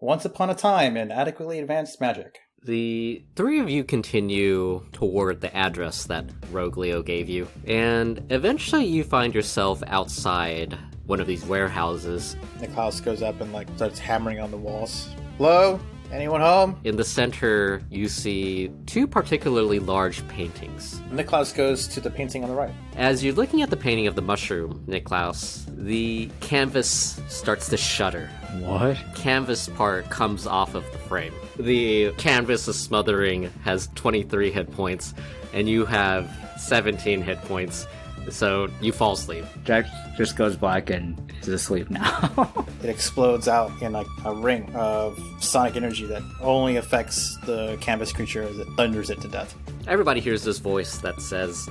Once upon a time in adequately advanced magic. The three of you continue toward the address that Rogue Leo gave you, and eventually you find yourself outside one of these warehouses. Niklaus goes up and starts hammering on the walls. Hello? Anyone home? In the center, you see two particularly large paintings. Niklaus goes to the painting on the right. As you're looking at the painting of the mushroom, Niklaus, the canvas starts to shudder. What? Canvas part comes off of the frame. The canvas is smothering, has 23 hit points, and you have 17 hit points, so you fall asleep. Jack just goes black and is asleep now. It explodes out in a ring of sonic energy that only affects the canvas creature as it thunders it to death. Everybody hears this voice that says,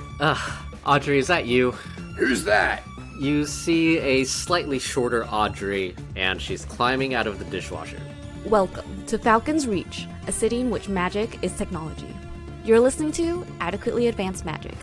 Audrey, is that you? Who's that? You see a slightly shorter Audrey, and she's climbing out of the dishwasher. Welcome to Falcon's Reach, a city in which magic is technology. You're listening to Adequately Advanced Magic.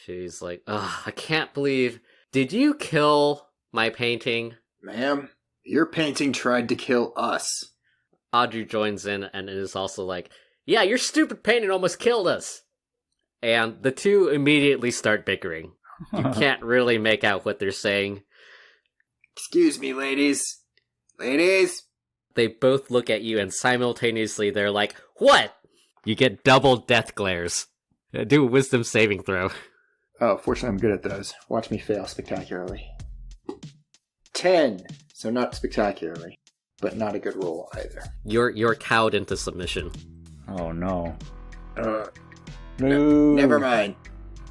She's like, I can't believe... Did you kill my painting? Ma'am, your painting tried to kill us. Audrey joins in and is also like, yeah, your stupid painting almost killed us. And the two immediately start bickering. You can't really make out what they're saying. Excuse me, ladies. Ladies? They both look at you and simultaneously they're like, what? You get double death glares. Do a wisdom saving throw. Oh, fortunately I'm good at those. Watch me fail spectacularly. 10. So not spectacularly, but not a good roll either. You're cowed into submission. Oh no. Never mind.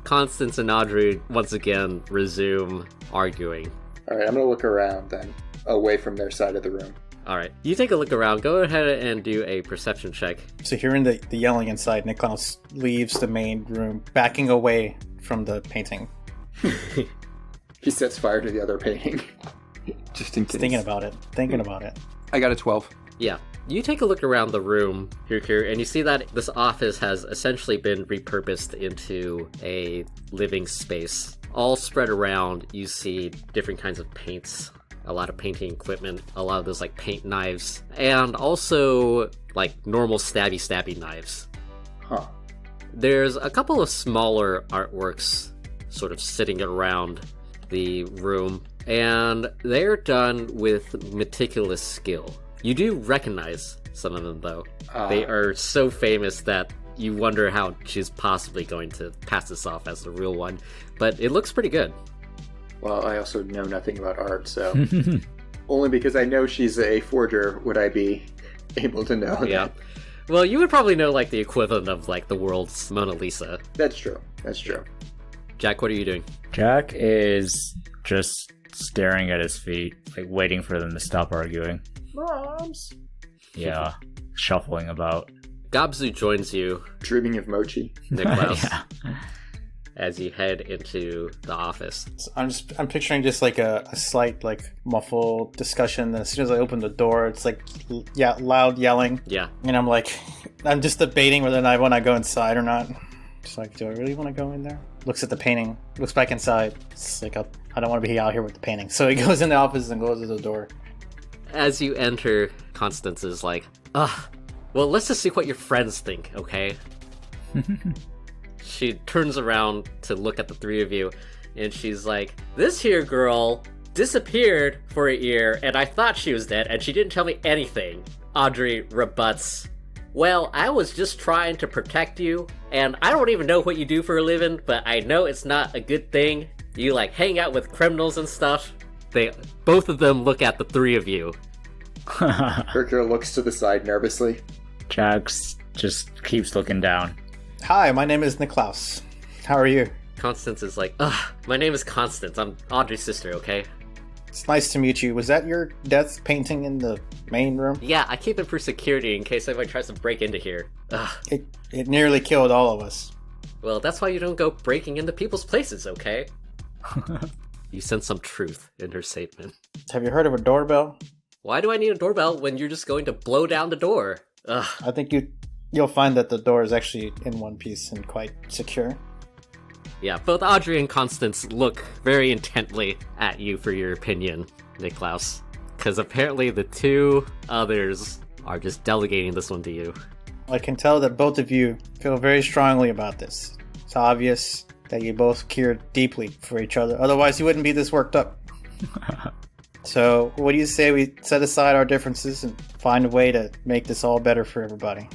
Constance and Audrey once again resume arguing. Alright, I'm gonna look around then, away from their side of the room. Alright, you take a look around. Go ahead and do a perception check. So hearing the yelling inside, Niklaus leaves the main room, backing away from the painting. He sets fire to the other painting. Just in case. Thinking about it. I got a 12. Yeah. You take a look around the room, Hyrkir, and you see that this office has essentially been repurposed into a living space. All spread around, you see different kinds of paints, a lot of painting equipment, a lot of those paint knives, and also normal stabby knives. Huh. There's a couple of smaller artworks sort of sitting around the room, and they're done with meticulous skill. You do recognize some of them, though. They are so famous that you wonder how she's possibly going to pass this off as the real one, but it looks pretty good. Well, I also know nothing about art, so only because I know she's a forger would I be able to know that. Well, you would probably know the equivalent of the world's Mona Lisa. That's true. Jack, what are you doing? Jack is just staring at his feet, waiting for them to stop arguing. Moms! Yeah, shuffling about. Gobzu joins you, Dreaming of mochi. Niklaus, Yeah. as you head into the office. So I'm picturing just a slight muffled discussion. And as soon as I open the door, it's loud yelling. Yeah. And I'm just debating whether or not I want to go inside or not. Just do I really want to go in there? Looks at the painting, looks back inside. It's I don't want to be out here with the painting. So he goes in the office and closes the door. As you enter, Constance is like, well, let's just see what your friends think, okay? She turns around to look at the three of you, and she's like, this here girl disappeared for a year, and I thought she was dead, and she didn't tell me anything. Audrey rebuts, well, I was just trying to protect you, and I don't even know what you do for a living, but I know it's not a good thing. You hang out with criminals and stuff. Both of them look at the three of you. Hyrkir looks to the side nervously. Jax just keeps looking down. Hi, my name is Niklaus. How are you? Constance is like, my name is Constance. I'm Audrey's sister, okay? It's nice to meet you. Was that your death painting in the main room? Yeah, I keep it for security in case anybody tries to break into here. It nearly killed all of us. Well, that's why you don't go breaking into people's places, okay? You sense some truth in her statement. Have you heard of a doorbell? Why do I need a doorbell when you're just going to blow down the door? I think you'll find that the door is actually in one piece and quite secure. Yeah, both Audrey and Constance look very intently at you for your opinion, Niklaus. Because apparently the two others are just delegating this one to you. I can tell that both of you feel very strongly about this. It's obvious that you both care deeply for each other. Otherwise, you wouldn't be this worked up. So, what do you say we set aside our differences and find a way to make this all better for everybody?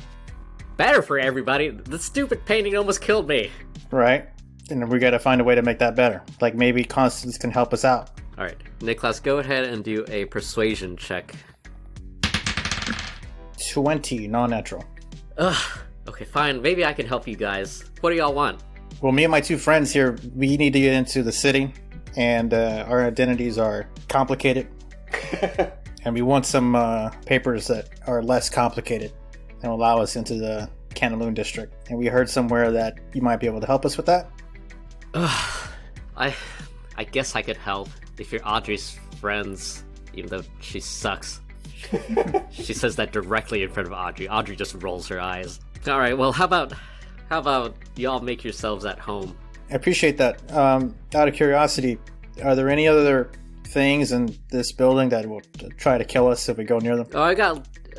Better for everybody? The stupid painting almost killed me. Right? And we gotta find a way to make that better. Like maybe Constance can help us out. Alright, Niklaus, go ahead and do a persuasion check. 20, non-natural. Okay, fine. Maybe I can help you guys. What do y'all want? Well, me and my two friends here, we need to get into the city, and our identities are complicated. And we want some papers that are less complicated and will allow us into the Canaloon district. And we heard somewhere that you might be able to help us with that. I guess I could help if you're Audrey's friends, even though she sucks. She says that directly in front of Audrey. Audrey just rolls her eyes. Alright, well, how about y'all make yourselves at home? I appreciate that. Out of curiosity, are there any other things in this building that will try to kill us if we go near them? Oh,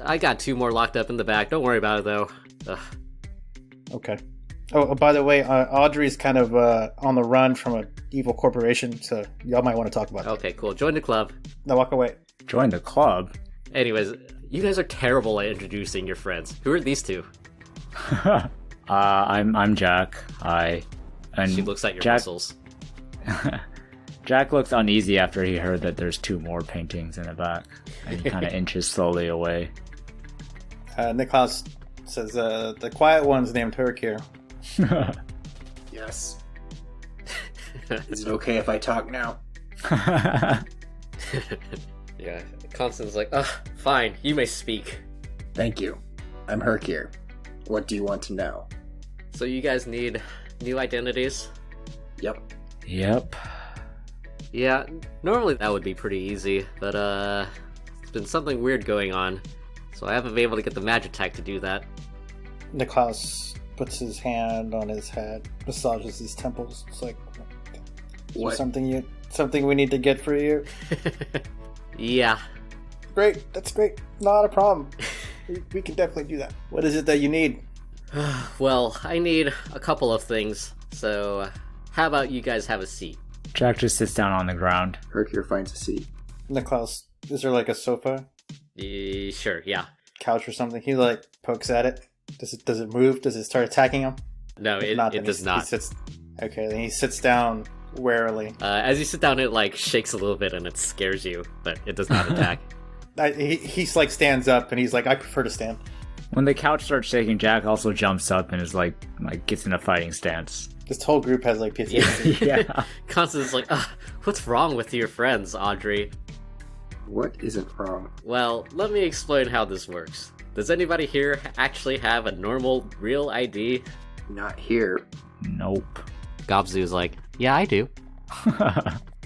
I got two more locked up in the back. Don't worry about it, though. Okay. Oh, by the way, Audrey's kind of on the run from an evil corporation, so y'all might want to talk about that. Okay, cool. Join the club. Now walk away. Join the club? Anyways, you guys are terrible at introducing your friends. Who are these two? I'm Jack. She looks at your Jack, muscles. Jack looks uneasy after he heard that there's two more paintings in the back, and he kind of inches slowly away. Niklaus says, the quiet one's named Hyrkir. Yes. Is it okay if I talk now? Yeah, Constance's like, fine, you may speak. Thank you. I'm Hyrkir. What do you want to know? So you guys need new identities? Yep. Yep. Yeah, normally that would be pretty easy, but there's been something weird going on, so I haven't been able to get the Magitech to do that. Niklaus puts his hand on his head, massages his temples. It's like, What? Something we need to get for you? Yeah. Great, that's great. Not a problem. We can definitely do that. What is it that you need? Well, I need a couple of things, so how about you guys have a seat? Jack just sits down on the ground. Hyrkir finds a seat. Niklaus, is there like a sofa, Sure, yeah. couch or something? He like pokes at it. Does it move? Does it start attacking him? No, If it then does not. Okay, then he sits down warily. As you sit down, it like shakes a little bit and it scares you, but it does not attack. He's like stands up and he's like, I prefer to stand. When the couch starts shaking, Jack also jumps up and is like gets in a fighting stance. This whole group has like PTSD. Yeah. Constance is like, what's wrong with your friends, Audrey? What isn't wrong? Well, let me explain how this works. Does anybody here actually have a normal, real ID? Not here. Nope. Gobzu's like, yeah, I do.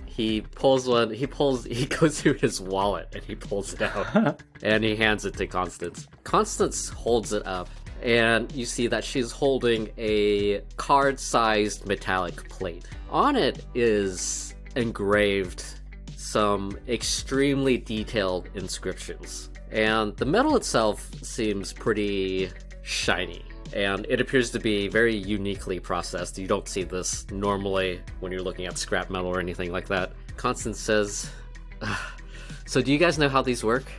He pulls one, he goes through his wallet and he pulls it out and he hands it to Constance. Constance holds it up and you see that she's holding a card-sized metallic plate. On it is engraved some extremely detailed inscriptions, and the metal itself seems pretty shiny. And it appears to be very uniquely processed. You don't see this normally when you're looking at scrap metal or anything like that. Constance says, so do you guys know how these work?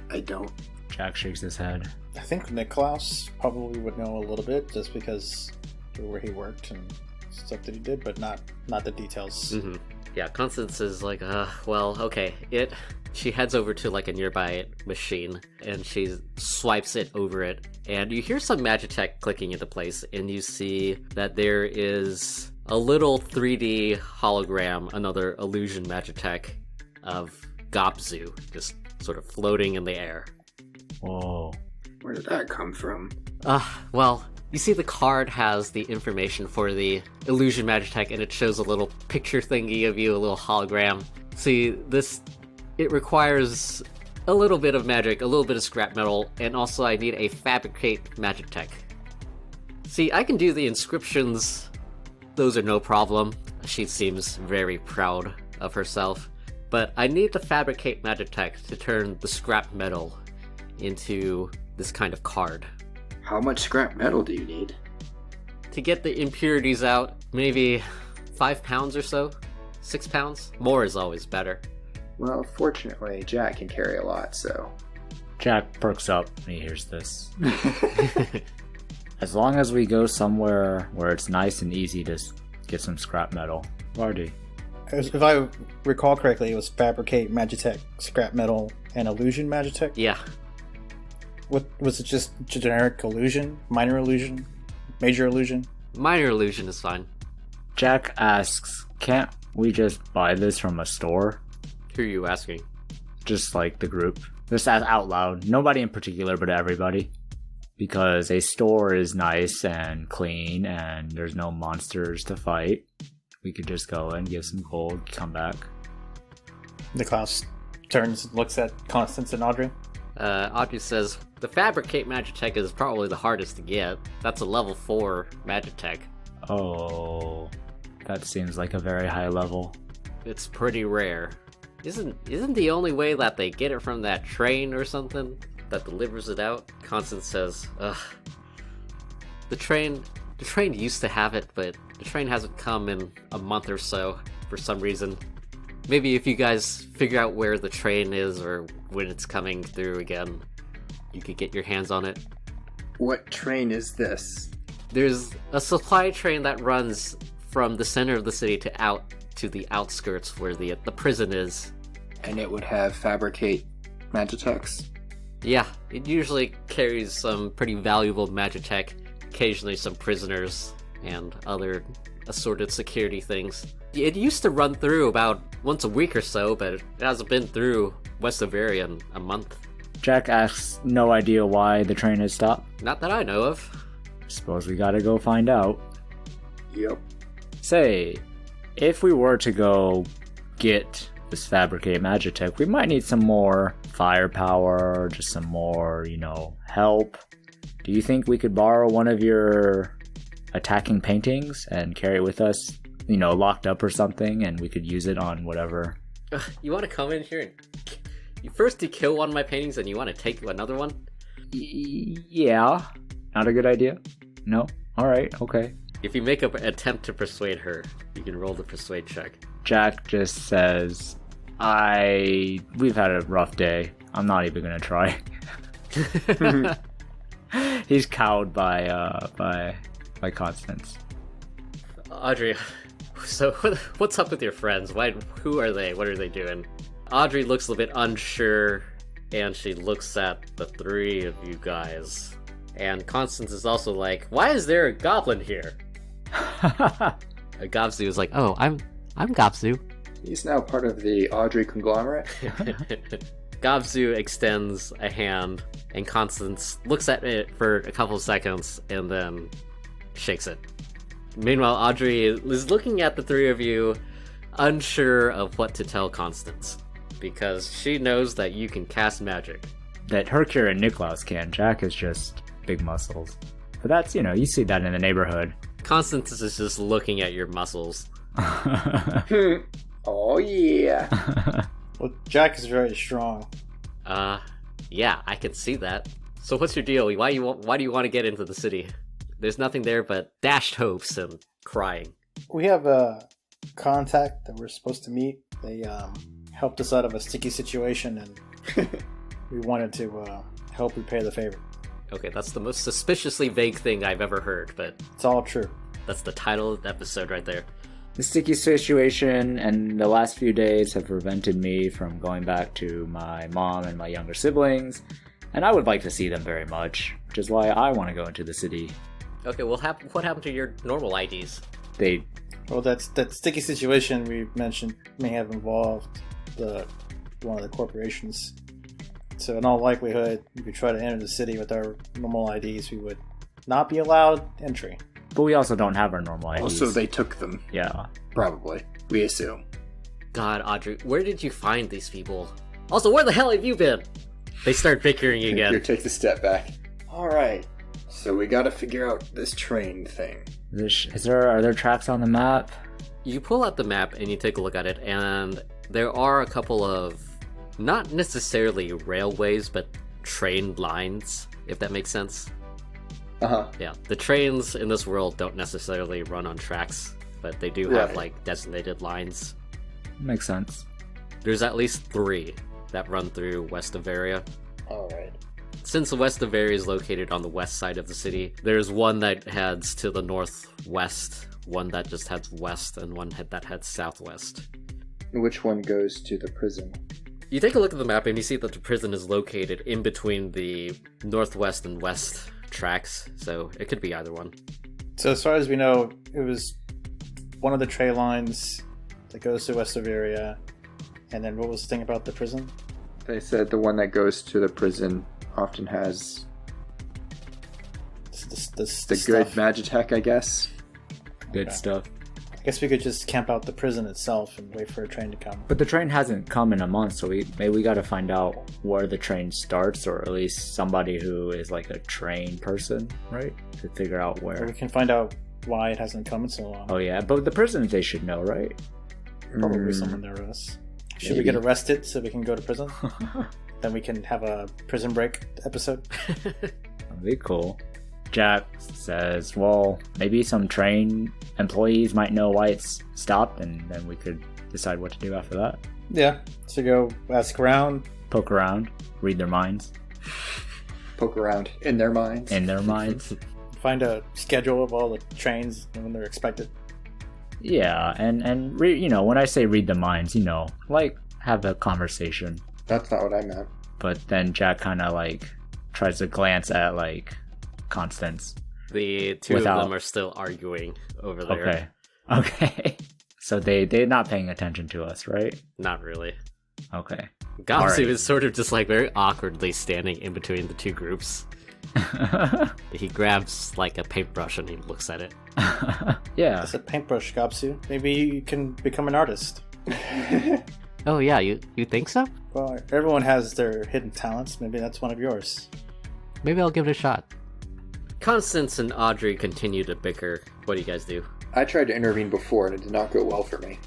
I don't. Jack shakes his head. I think Niklaus probably would know a little bit just because of where he worked and stuff that he did, but not the details. Mm-hmm. Yeah, Constance is like, well, okay. She heads over to like a nearby machine and she swipes it over it. And you hear some Magitech clicking into place and you see that there is a little 3D hologram, another illusion Magitech of Gobzu, just sort of floating in the air. Whoa. Where did that come from? Well, you see the card has the information for the illusion Magitech and it shows a little picture thingy of you, a little hologram. See, it requires a little bit of magic, a little bit of scrap metal, and also I need a fabricate Magitech. See, I can do the inscriptions. Those are no problem. She seems very proud of herself. But I need to fabricate Magitech to turn the scrap metal into this kind of card. How much scrap metal do you need? To get the impurities out, maybe 5 pounds or so? 6 pounds? More is always better. Well, fortunately, Jack can carry a lot, so... Jack perks up when he hears this. As long as we go somewhere where it's nice and easy to get some scrap metal. Vardy. If I recall correctly, it was fabricate Magitech, scrap metal, and illusion Magitech. Yeah. What was it? Just generic illusion, minor illusion, major illusion? Minor illusion is fine. Jack asks, can't we just buy this from a store? Who are you asking? Just like the group. Just out loud. Nobody in particular, but everybody. Because a store is nice and clean and there's no monsters to fight. We could just go and give some gold, come back. Niklaus turns and looks at Constance and Audrey. Audrey says, the fabricate Magitech is probably the hardest to get. That's a level 4 Magitech. Oh, that seems like a very high level. It's pretty rare. Isn't the only way that they get it from that train or something that delivers it out? Constance says, ugh. The train used to have it, but the train hasn't come in a month or so for some reason. Maybe if you guys figure out where the train is or when it's coming through again, you could get your hands on it. What train is this? There's a supply train that runs from the center of the city to the outskirts where the prison is. And it would have fabricate Magitechs? Yeah, it usually carries some pretty valuable Magitech, occasionally some prisoners, and other assorted security things. It used to run through about once a week or so, but it hasn't been through West Bavaria in a month. Jack asks, no idea why the train has stopped. Not that I know of. Suppose we gotta go find out. Yep. Say, if we were to go get this fabricate Magitech, we might need some more firepower, just some more, help. Do you think we could borrow one of your attacking paintings and carry it with us, locked up or something, and we could use it on whatever? You want to come in here and you kill one of my paintings and you want to take another one? Yeah. Not a good idea? No? Alright, okay. If you make an attempt to persuade her, you can roll the persuade check. Jack just says, we've had a rough day. I'm not even gonna try. He's cowed by Constance. Audrey, so what's up with your friends? Who are they? What are they doing? Audrey looks a bit unsure, and she looks at the three of you guys. And Constance is also like, why is there a goblin here? Gobzu is like, oh, I'm Gobzu. He's now part of the Audrey conglomerate. Gobzu extends a hand, and Constance looks at it for a couple of seconds, and then shakes it. Meanwhile, Audrey is looking at the three of you, unsure of what to tell Constance, because she knows that you can cast magic. That Hyrkir and Niklaus can. Jack is just big muscles. But that's, you see that in the neighborhood. Constance is just looking at your muscles. Oh, yeah. Well, Jack is very strong. Yeah, I can see that. So what's your deal? Why do you want to get into the city? There's nothing there but dashed hopes and crying. We have a contact that we're supposed to meet. They helped us out of a sticky situation, and we wanted to help repay the favor. Okay, that's the most suspiciously vague thing I've ever heard, but It's all true. that's the title of the episode right there. The sticky situation and the last few days have prevented me from going back to my mom and my younger siblings, and I would like to see them very much, which is why I want to go into the city. Okay, well, what happened to your normal IDs? Well, that sticky situation we mentioned may have involved one of the corporations. So in all likelihood, if we try to enter the city with our normal IDs, we would not be allowed entry. But we also don't have our normal IDs. Also, they took them. Yeah. Probably. We assume. God, Audrey, where did you find these people? Also, where the hell have you been? They start bickering again. Here, take the step back. Alright. So we gotta figure out this train thing. Are there tracks on the map? You pull out the map and you take a look at it, and there are a couple of, not necessarily railways, but train lines, if that makes sense. Uh-huh. Yeah, the trains in this world don't necessarily run on tracks, but they do have, like, designated lines. Makes sense. There's at least 3 that run through west of Varia. Alright. Since the west of Varia is located on the west side of the city, there's one that heads to the northwest, one that just heads west, and one that heads southwest. Which one goes to the prison? You take a look at the map and you see that the prison is located in between the northwest and west tracks, so it could be either one. So as far as we know, it was one of the tray lines that goes to west of area. And then what was the thing about the prison? They said the one that goes to the prison often has the good Magitech, I guess. Good Okay. stuff. I guess we could just camp out the prison itself and wait for a train to come. But the train hasn't come in a month, so maybe we gotta find out where the train starts, or at least somebody who is like a train person, right? To figure out Or where. we can find out why it hasn't come in so long. Oh yeah, but the prisons they should know, right? Probably someone near us. Should we Maybe. get arrested so we can go to prison? Then we can have a prison break episode. That'd be cool. Jack says, well, maybe some train employees might know why it's stopped, and then we could decide what to do after that. Yeah, so go ask around. Poke around, read their minds. Poke around in their minds. In their minds. Find a schedule of all the trains and when they're expected. Yeah, and when I say read the minds, like have a conversation. That's not what I meant. But then Jack kind of like tries to glance at like Constance. The two of them are still arguing over there. Okay. So they're not paying attention to us, right? Not really. Okay. Gapsu Alright. is sort of just like very awkwardly standing in between the two groups. He grabs like a paintbrush and he looks at it. Yeah. It's a paintbrush, Gapsu. Maybe you can become an artist. Oh yeah, you think so? Well, everyone has their hidden talents. Maybe that's one of yours. Maybe I'll give it a shot. Constance and Audrey continue to bicker. What do you guys do? I tried to intervene before and it did not go well for me.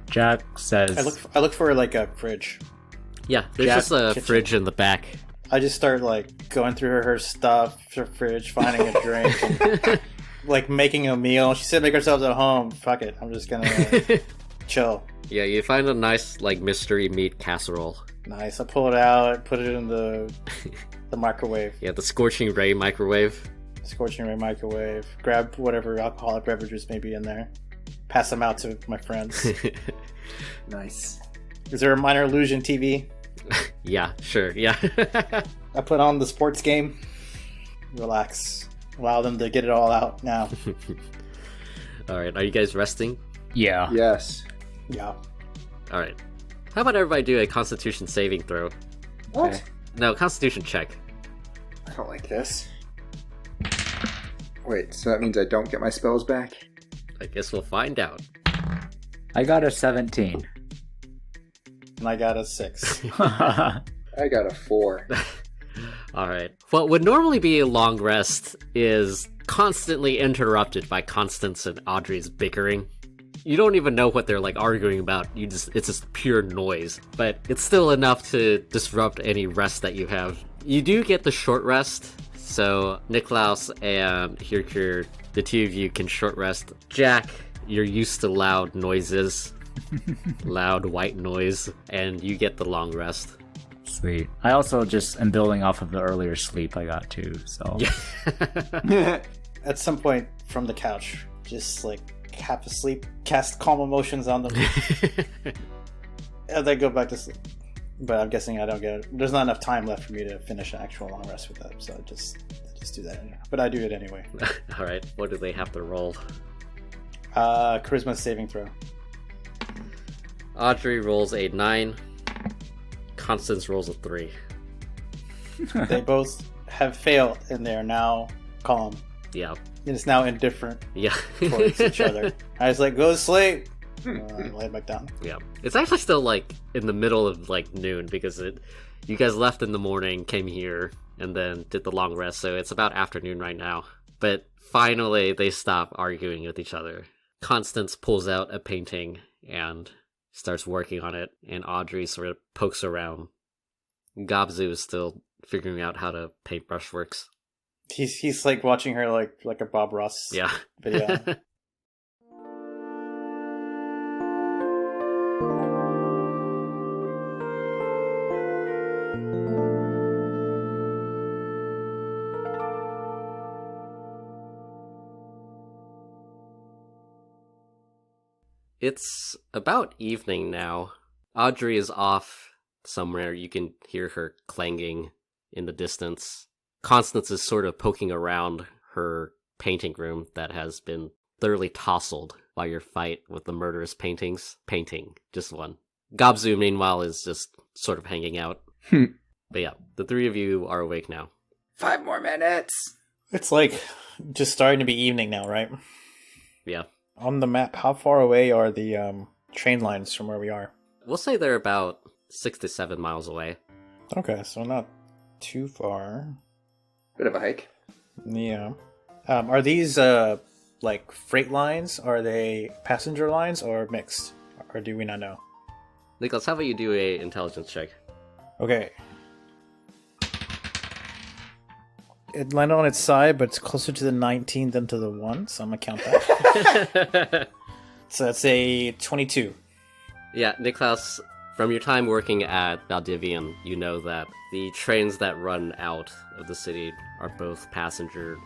Jack says, I look for like a fridge. Yeah, there's Jack, just a kitchen. fridge in the back. I just start like going through her stuff, her fridge, finding a drink, and, like making a meal. She said make herself at home. Fuck it, I'm just gonna chill. Yeah, you find a nice like mystery meat casserole. Nice. I pull it out, put it in the microwave, Yeah, the scorching ray microwave. scorching ray microwave. Grab whatever alcoholic beverages may be in there. Pass them out to my friends. Nice. Is there a minor illusion TV? Yeah, sure, yeah. I put on the sports game. Relax. Allow them to get it all out now. Alright, are you guys resting? yeah. Yes. Yeah. Alright. How about everybody do a constitution saving throw? What? No, constitution check. I don't like this. Wait, so that means I don't get my spells back? I guess we'll find out. I got a 17. And I got a 6. I got a 4. Alright. What would normally be a long rest is constantly interrupted by Constance and Audrey's bickering. You don't even know what they're like arguing about. It's just pure noise. But it's still enough to disrupt any rest that you have. You do get the short rest. So Niklaus and Hyrkir, the two of you can short rest. Jack, you're used to loud noises. Loud white noise. And you get the long rest. Sweet. I also just am building off of the earlier sleep I got too, so. Yeah. At some point from the couch, just like half asleep, cast calm emotions on them, and then go back to sleep. But I'm guessing I don't get it. There's not enough time left for me to finish an actual long rest with them, so I just do that. But I do it anyway. All right, what do they have to roll? Charisma saving throw. Audrey rolls a 9. Constance rolls a 3. They both have failed, and they are now calm. Yeah. And it's now indifferent Yeah. towards each other. I was like, go to sleep. Lay back down. Yeah. It's actually still like in the middle of like noon because you guys left in the morning, came here, and then did the long rest, so it's about afternoon right now. But finally they stop arguing with each other. Constance pulls out a painting and starts working on it, and Audrey sort of pokes around. Gobzu is still figuring out how to paint brushworks. He's like watching her like a Bob Ross Yeah. video. It's about evening now. Audrey is off somewhere. You can hear her clanging in the distance. Constance is sort of poking around her painting room that has been thoroughly tousled by your fight with the murderous paintings. Painting, just one. Gobzu, meanwhile, is just sort of hanging out. But yeah, the three of you are awake now. 5 more minutes. It's like just starting to be evening now, right? Yeah. On the map, how far away are the train lines from where we are? We'll say they're about 6 to 7 miles away. Okay, so not too far. Bit of a hike. Yeah. Are these like freight lines? Are they passenger lines or mixed? Or do we not know? Nicholas, how about you do a intelligence check? Okay. It landed on its side, but it's closer to the 19 than to the 1, so I'm gonna count that. So that's a 22. Yeah, Niklaus, from your time working at Valdivian, you know that the trains that run out of the city are both passenger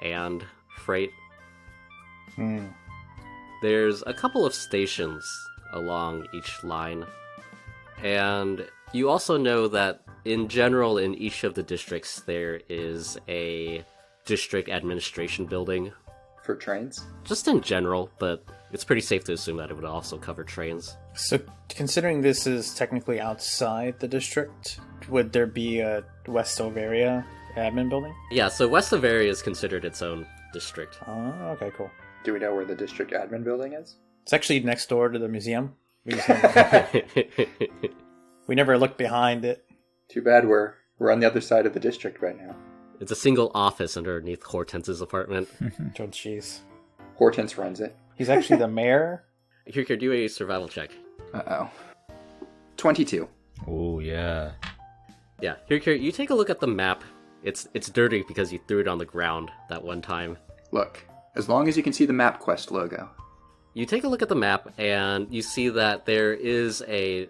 and freight. There's a couple of stations along each line, and you also know that in general in each of the districts there is a district administration building. For trains? Just in general, but it's pretty safe to assume that it would also cover trains. So, considering this is technically outside the district, would there be a West Overia admin building? Yeah, so West Bavaria is considered its own district. Oh, okay, cool. Do we know where the district admin building is? It's actually next door to the museum. We never looked behind it. Too bad we're on the other side of the district right now. It's a single office underneath Hortense's apartment. Oh, jeez. Hortense runs it. He's actually the mayor? Hyrkir, do a survival check. Uh-oh. 22. Oh, yeah. Yeah, Hyrkir, you take a look at the map. It's dirty because you threw it on the ground that one time. Look, as long as you can see the MapQuest logo. You take a look at the map, and you see that there is a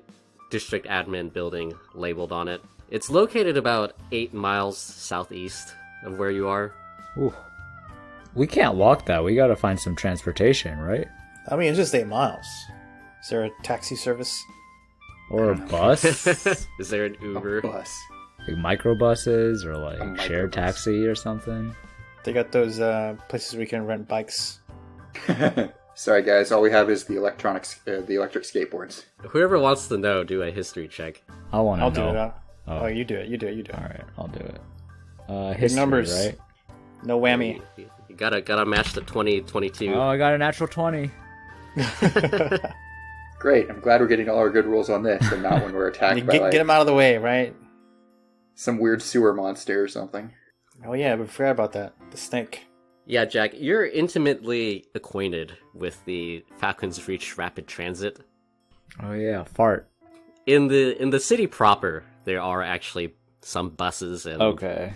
district admin building labeled on it. It's located about 8 miles southeast of where you are. Ooh. We can't walk that. We gotta find some transportation, right? I mean, it's just 8 miles. Is there a taxi service? Or a bus? Is there an Uber? A bus. Like microbuses or like A shared microbus. taxi or something? They got those places where you can rent bikes. Sorry guys, all we have is the electric skateboards. Whoever wants to know, do a history check. I wanna I'll know. do it. Oh. Oh, you do it. Alright, I'll do it. History, numbers. right? No whammy. You gotta match the 20, 22. Oh, I got a natural 20. Great, I'm glad we're getting all our good rolls on this, and not when we're attacked by Get him out of the way, right? some weird sewer monster or something. Oh yeah, we forgot about that. The snake. Yeah, Jack, you're intimately acquainted with the Falcon's Reach Rapid Transit. Oh yeah, fart. In the city proper, there are actually some buses and Okay.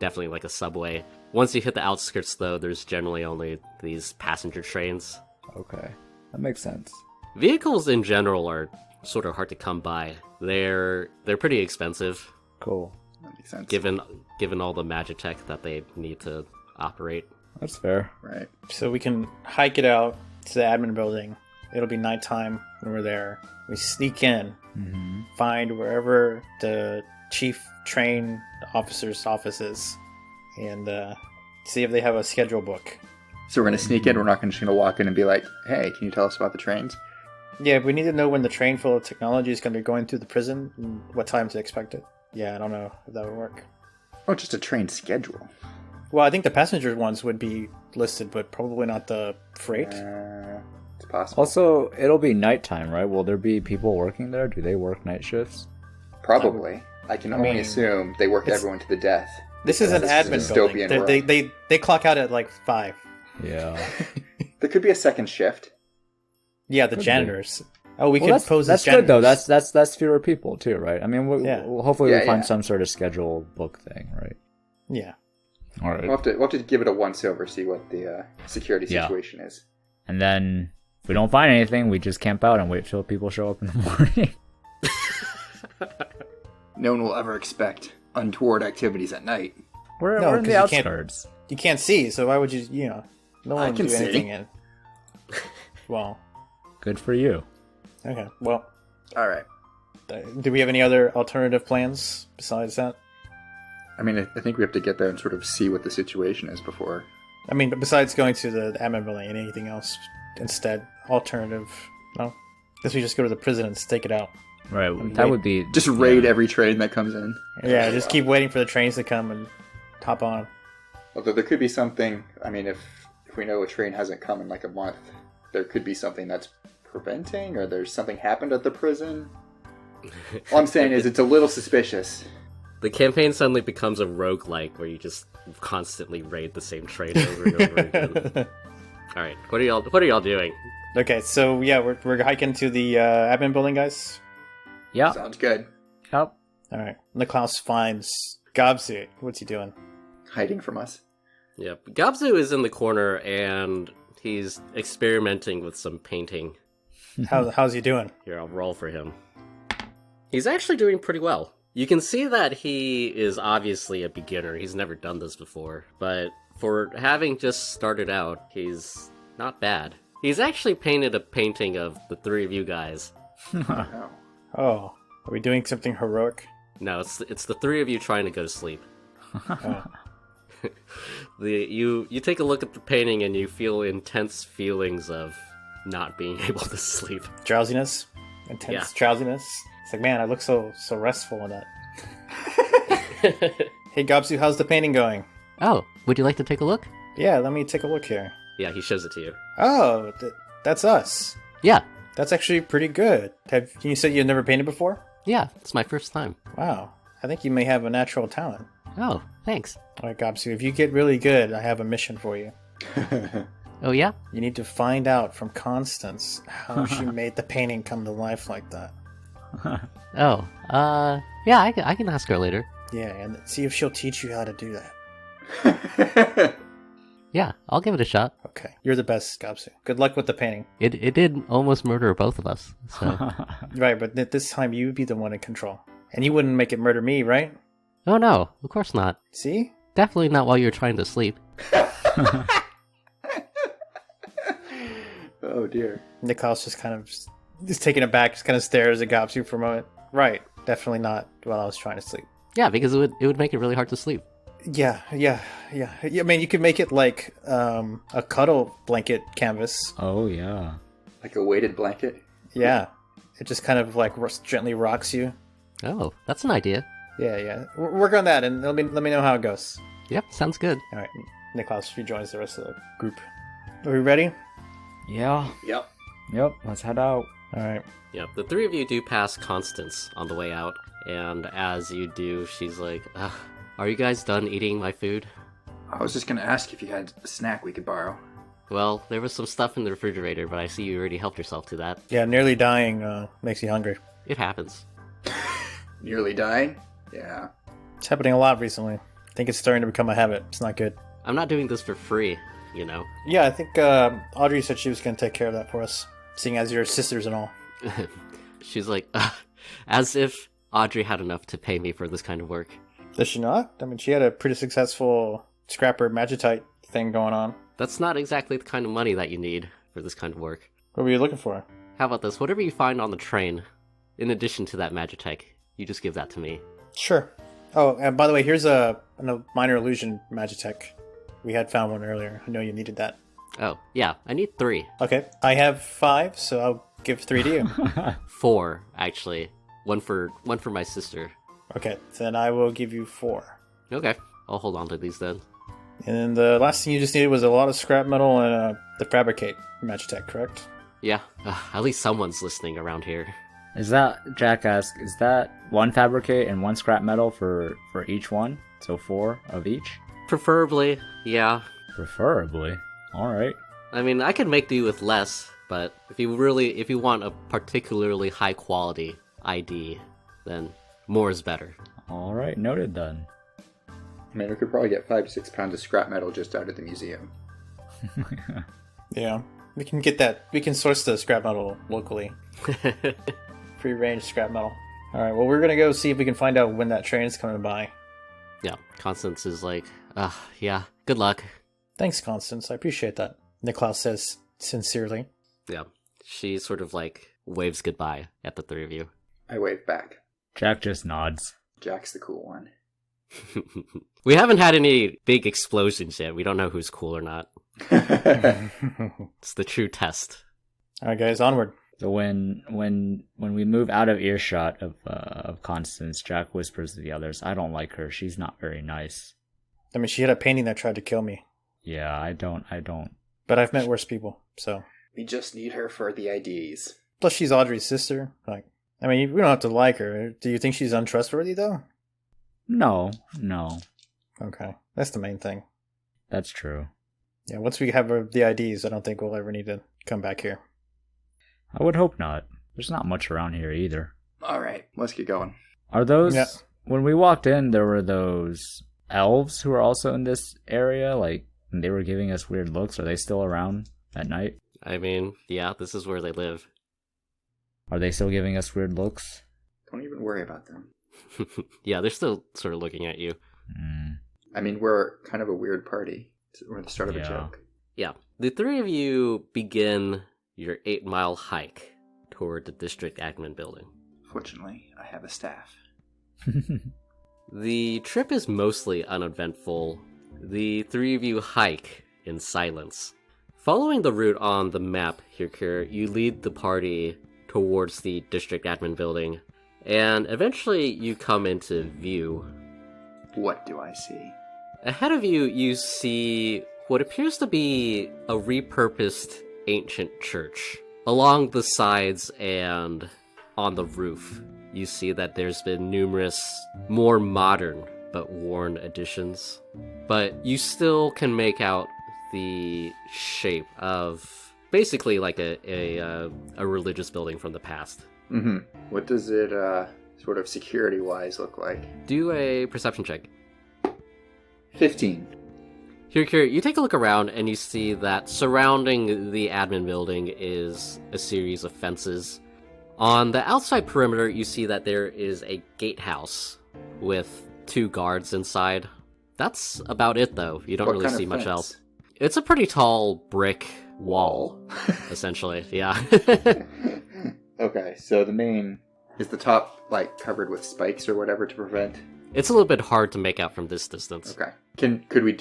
definitely like a subway. Once you hit the outskirts, though, there's generally only these passenger trains. Okay. That makes sense. Vehicles in general are sort of hard to come by. They're pretty expensive, Cool. That makes sense. given all the magic tech that they need to operate. That's fair. Right. So we can hike it out to the admin building. It'll be nighttime when we're there. We sneak in, find wherever the chief train officer's office is, and see if they have a schedule book. So we're going to sneak in. We're not just going to walk in and be like, hey, can you tell us about the trains? Yeah, we need to know when the train full of technology is going to be going through the prison and what time to expect it. Yeah, I don't know if that would work. Oh, just a train schedule. Well, I think the passenger ones would be listed, but probably not the freight. It's possible. Also, it'll be nighttime, right? Will there be people working there? Do they work night shifts? Probably. I can only assume they work everyone to the death. This is an admin building. They clock out at like 5. Yeah. There could be a second shift. Yeah, the janitors. Oh, we could that's, pose that's as janitors. good though. That's fewer people too, right? I mean, we'll hopefully we'll find some sort of schedule book thing, right? Yeah. All right. We'll have to give it a once over, see what the security situation is. And then if we don't find anything, we just camp out and wait till people show up in the morning. No one will ever expect untoward activities at night. We're in 'cause the outskirts. You can't see, so why would you no one can would do see. anything in. Well, Good for you. okay. Well, All right. do we have any other alternative plans besides that? I mean, I think we have to get there and sort of see what the situation is before. I mean, besides going to the admin building, anything else instead? Alternative? No? Guess we just go to the prison and stake it out. Right. And That wait. would be Just raid every train that comes in. Yeah, just keep waiting for the trains to come and hop on. Although there could be something, I mean, if we know a train hasn't come in like a month, there could be something that's preventing, or there's something happened at the prison. All I'm saying is it's a little suspicious. The campaign suddenly becomes a roguelike where you just constantly raid the same train over and over again. Alright, what are y'all doing? Okay, so yeah, we're hiking to the admin building, guys. Yeah. Sounds good. Yep. Alright. Niklaus finds Gobsu. What's he doing? Hiding from us. Yep. Gobzu is in the corner and he's experimenting with some painting. How's he doing? Here, I'll roll for him. He's actually doing pretty well. You can see that he is obviously a beginner. He's never done this before. But for having just started out, he's not bad. He's actually painted a painting of the three of you guys. Oh. Oh, are we doing something heroic? No, it's the three of you trying to go to sleep. Oh. You take a look at the painting and you feel intense feelings of not being able to sleep. Drowsiness? Intense Yeah. drowsiness? It's like, man, I look so restful in that. Hey, Gobsu, how's the painting going? Oh, would you like to take a look? Yeah, let me take a look here. Yeah, he shows it to you. Oh, that's us. Yeah, That's actually pretty good. You said you've never painted before? yeah, it's my first time. Wow. I think you may have a natural talent. Oh, thanks. All right, Gobsu, if you get really good, I have a mission for you. Oh, yeah? You need to find out from Constance how she made the painting come to life like that. Oh, yeah, I can ask her later. Yeah, and see if she'll teach you how to do that. Yeah, I'll give it a shot. Okay, you're the best, Gobsu. Good luck with the painting. It did almost murder both of us, so... Right, but this time you would be the one in control. And you wouldn't make it murder me, right? Oh, no, of course not. See? Definitely not while you're trying to sleep. Oh dear. Niklaus just kind of just taken aback, just kind of stares at Gobsu for a moment. Right, definitely not while I was trying to sleep. Yeah, because it would make it really hard to sleep. Yeah. I mean, you could make it like a cuddle blanket canvas. Oh, yeah. Like a weighted blanket. Yeah, it just kind of like gently rocks you. Oh, that's an idea. Yeah. Work on that, and let me know how it goes. Yep, sounds good. All right, Niklaus rejoins the rest of the group. Are we ready? Yeah. Yep. Let's head out. All right. Yep, the three of you do pass Constance on the way out, and as you do, she's like, are you guys done eating my food? I was just gonna ask if you had a snack we could borrow. Well, there was some stuff in the refrigerator, but I see you already helped yourself to that. Yeah, nearly dying makes you hungry. It happens. Nearly dying? Yeah. It's happening a lot recently. I think it's starting to become a habit. It's not good. I'm not doing this for free, you know. Yeah, I think Audrey said she was going to take care of that for us, seeing as your sisters and all. She's like, as if Audrey had enough to pay me for this kind of work. Does she not? I mean, she had a pretty successful scrapper magitite thing going on. That's not exactly the kind of money that you need for this kind of work. What were you looking for? How about this? Whatever you find on the train, in addition to that Magitech, you just give that to me. Sure. Oh, and by the way, here's a minor illusion Magitech. We had found one earlier. I know you needed that. Oh, yeah, I need 3. Okay, I have 5, so I'll give 3 to you. 4, actually. One for my sister. Okay, then I will give you 4. Okay, I'll hold on to these then. And then the last thing you just needed was a lot of scrap metal and the fabricate Magitech, correct? Yeah, at least someone's listening around here. Is that, Jack asked, is that 1 fabricate and 1 scrap metal for each one? So 4 of each? Preferably, yeah. Preferably. Alright. I mean, I could make do with less, but if you want a particularly high quality ID, then more is better. Alright, noted then. I mean, we could probably get 5 to 6 pounds of scrap metal just out of the museum. Yeah, we can get that. We can source the scrap metal locally. Free range scrap metal. Alright, well, we're gonna go see if we can find out when that train's coming by. Yeah, Constance is like, yeah, good luck. Thanks, Constance. I appreciate that. Niklaus says sincerely. Yeah, she sort of like waves goodbye at the 3 of you. I wave back. Jack just nods. Jack's the cool one. We haven't had any big explosions yet. We don't know who's cool or not. It's the true test. Alright, guys, onward. So when we move out of earshot of Constance, Jack whispers to the others, "I don't like her. She's not very nice." I mean, she had a painting that tried to kill me. Yeah, I don't. But I've met worse people, so. We just need her for the IDs. Plus, she's Audrey's sister. Like, I mean, we don't have to like her. Do you think she's untrustworthy, though? No. Okay, that's the main thing. That's true. Yeah, once we have the IDs, I don't think we'll ever need to come back here. I would hope not. There's not much around here either. Alright, let's get going. Are those... Yeah. When we walked in, there were those elves who were also in this area, like, and they were giving us weird looks. Are they still around at night? I mean, yeah, this is where they live. Are they still giving us weird looks? Don't even worry about them. Yeah, they're still sort of looking at you. I mean, we're kind of a weird party. We're the start of a Yeah. joke. Yeah, the 3 of you begin your 8-mile hike toward the district admin building. Fortunately, I have a staff. The trip is mostly uneventful. The 3 of you hike in silence. Following the route on the map, Hyrkir, you lead the party towards the district admin building, and eventually you come into view. What do I see? Ahead of you, you see what appears to be a repurposed ancient church. Along the sides and on the roof, you see that there's been numerous more modern but worn additions. But you still can make out the shape of basically like a religious building from the past. Mm-hmm. What does it, sort of security-wise look like? Do a perception check. 15. Hyrkir, you take a look around and you see that surrounding the admin building is a series of fences. On the outside perimeter, you see that there is a gatehouse with 2 guards inside. That's about it, though. You don't What really kind of see much fence? else. It's a pretty tall brick wall, essentially. Yeah. Okay, so the main... Is the top, like, covered with spikes or whatever to prevent? It's a little bit hard to make out from this distance. Okay. Could we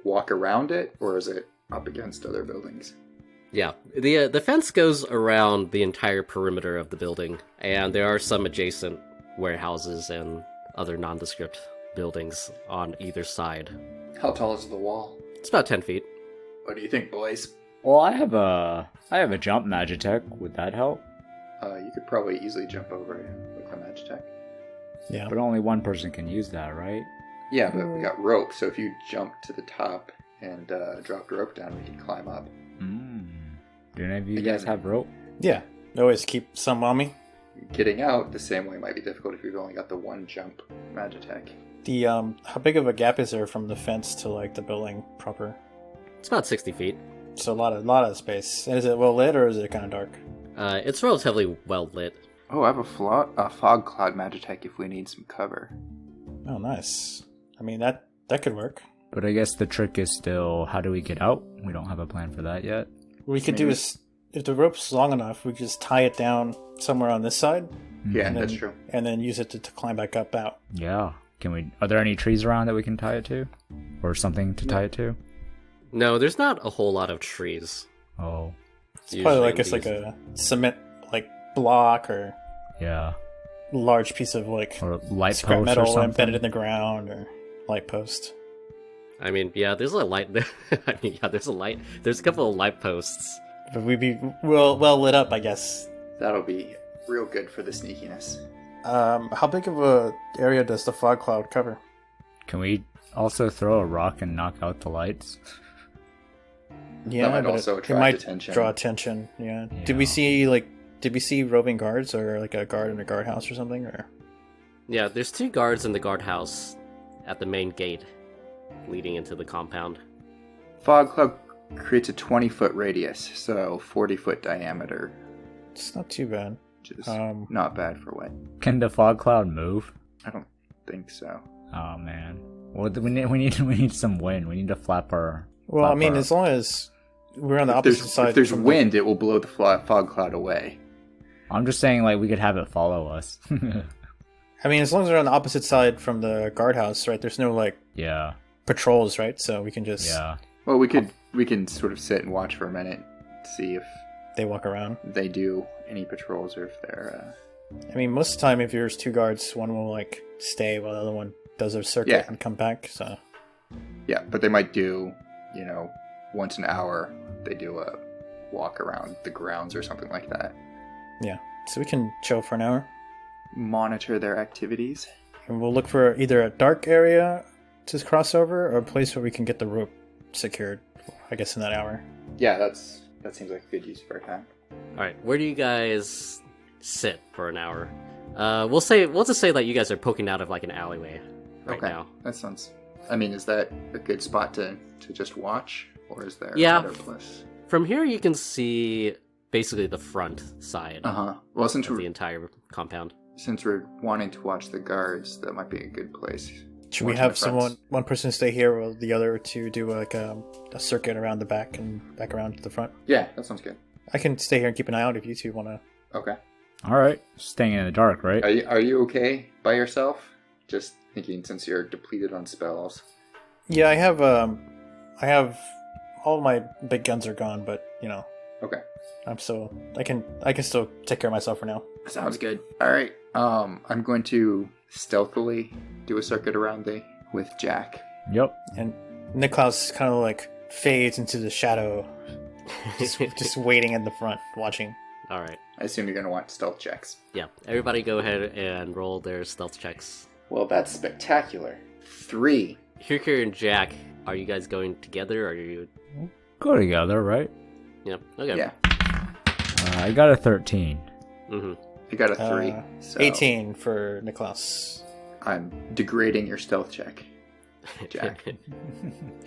walk around it, or is it up against other buildings? Yeah, the fence goes around the entire perimeter of the building, and there are some adjacent warehouses and other nondescript buildings on either side. How tall is the wall? It's about 10 feet. What do you think, boys? Well, I have a jump Magitech. Would that help? You could probably easily jump over it with a Magitech. Yeah. But only one person can use that, right? Yeah, but we got rope, so if you jump to the top and drop the rope down, we can climb up. Do any of you Again. guys have rope? Yeah. Always keep some on me. Getting out the same way might be difficult if you've only got the one jump Magitech. The, how big of a gap is there from the fence to, like, the building proper? It's about 60 feet. So a lot of space. And is it well lit or is it kind of dark? It's relatively well lit. Oh, I have a fog cloud Magitech if we need some cover. Oh, nice. I mean, that could work. But I guess the trick is still, how do we get out? We don't have a plan for that yet. What we could do is, if the rope's long enough, we could just tie it down somewhere on this side. Yeah, and then, that's true. And then use it to climb back up out. Yeah. Are there any trees around that we can tie it to? Or something to tie it to? No, there's not a whole lot of trees. Oh. It's probably like it's like a cement like block or yeah, large piece of like or light scrap post metal or something. embedded in the ground or light post. I mean, yeah, there's a light. I mean, yeah, there's a light. There's a couple of light posts. But we'd be well lit up, I guess. That'll be real good for the sneakiness. How big of a area does the fog cloud cover? Can we also throw a rock and knock out the lights? Yeah, That might but also it attract might attention. draw attention. Yeah. Yeah. Did we see roving guards or like a guard in a guardhouse or something? Or Yeah, there's 2 guards in the guardhouse at the main gate leading into the compound. Fog cloud creates a 20-foot radius, so 40-foot diameter, it's not too bad. which is Um, not bad for wind. Can the fog cloud move? I don't think so. Oh man. Well, we need some wind. We need to flap our. Well, I flap mean, our- as long as we're on the If opposite there's, side. if there's from the- wind, it will blow the fog cloud away. I'm just saying, like, we could have it follow us. I mean, as long as we're on the opposite side from the guardhouse, right? There's no like Yeah. patrols, right? So we can just Yeah. Well, we can sort of sit and watch for a minute, see if they walk around. they do any patrols or if they're. I mean, most of the time, if there's 2 guards, one will like stay while the other one does a circuit Yeah. and come back. So Yeah, but they might do, once an hour, they do a walk around the grounds or something like that. yeah, so we can chill for an hour, Monitor their activities. and we'll look for either a dark area to cross over or a place where we can get the rope secured. I guess in that hour. Yeah, that seems like a good use of our time. All right, where do you guys sit for an hour? We'll just say that you guys are poking out of like an alleyway right now. That sounds. I mean, is that a good spot to just watch, or is there Yeah. a better place? From here, you can see basically the front side Well, since of the we're entire compound. wanting to watch the guards, that might be a good place. Should we Watching have the fronts. one person stay here while the other 2 do like a circuit around the back and back around to the front? Yeah, that sounds good. I can stay here and keep an eye out if you 2 want to. Okay. All right. Staying in the dark, right? Are you okay by yourself? Just thinking, since you're depleted on spells. Yeah, I have all my big guns are gone, but Okay. I can still take care of myself for now. Sounds good. All right. I'm going to stealthily do a circuit around with Jack. Yep. And Niklaus kind of like fades into the shadow, just waiting in the front, watching. All right. I assume you're going to want stealth checks. Yeah, everybody go ahead and roll their stealth checks. Well, that's spectacular. 3. Hyrkir and Jack, are you guys going together? Or are you? Go together, right? Yeah. Okay. Yeah. I got a 13. Mm-hmm. I got a 3. So 18 for Niklaus. I'm degrading your stealth check, Jack.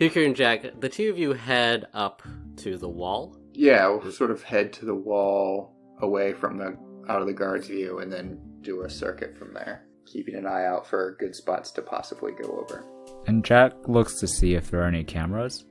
Hyrkir and Jack, the 2 of you head up to the wall. Yeah, we'll sort of head to the wall away from out of the guard's view and then do a circuit from there, keeping an eye out for good spots to possibly go over. And Jack looks to see if there are any cameras.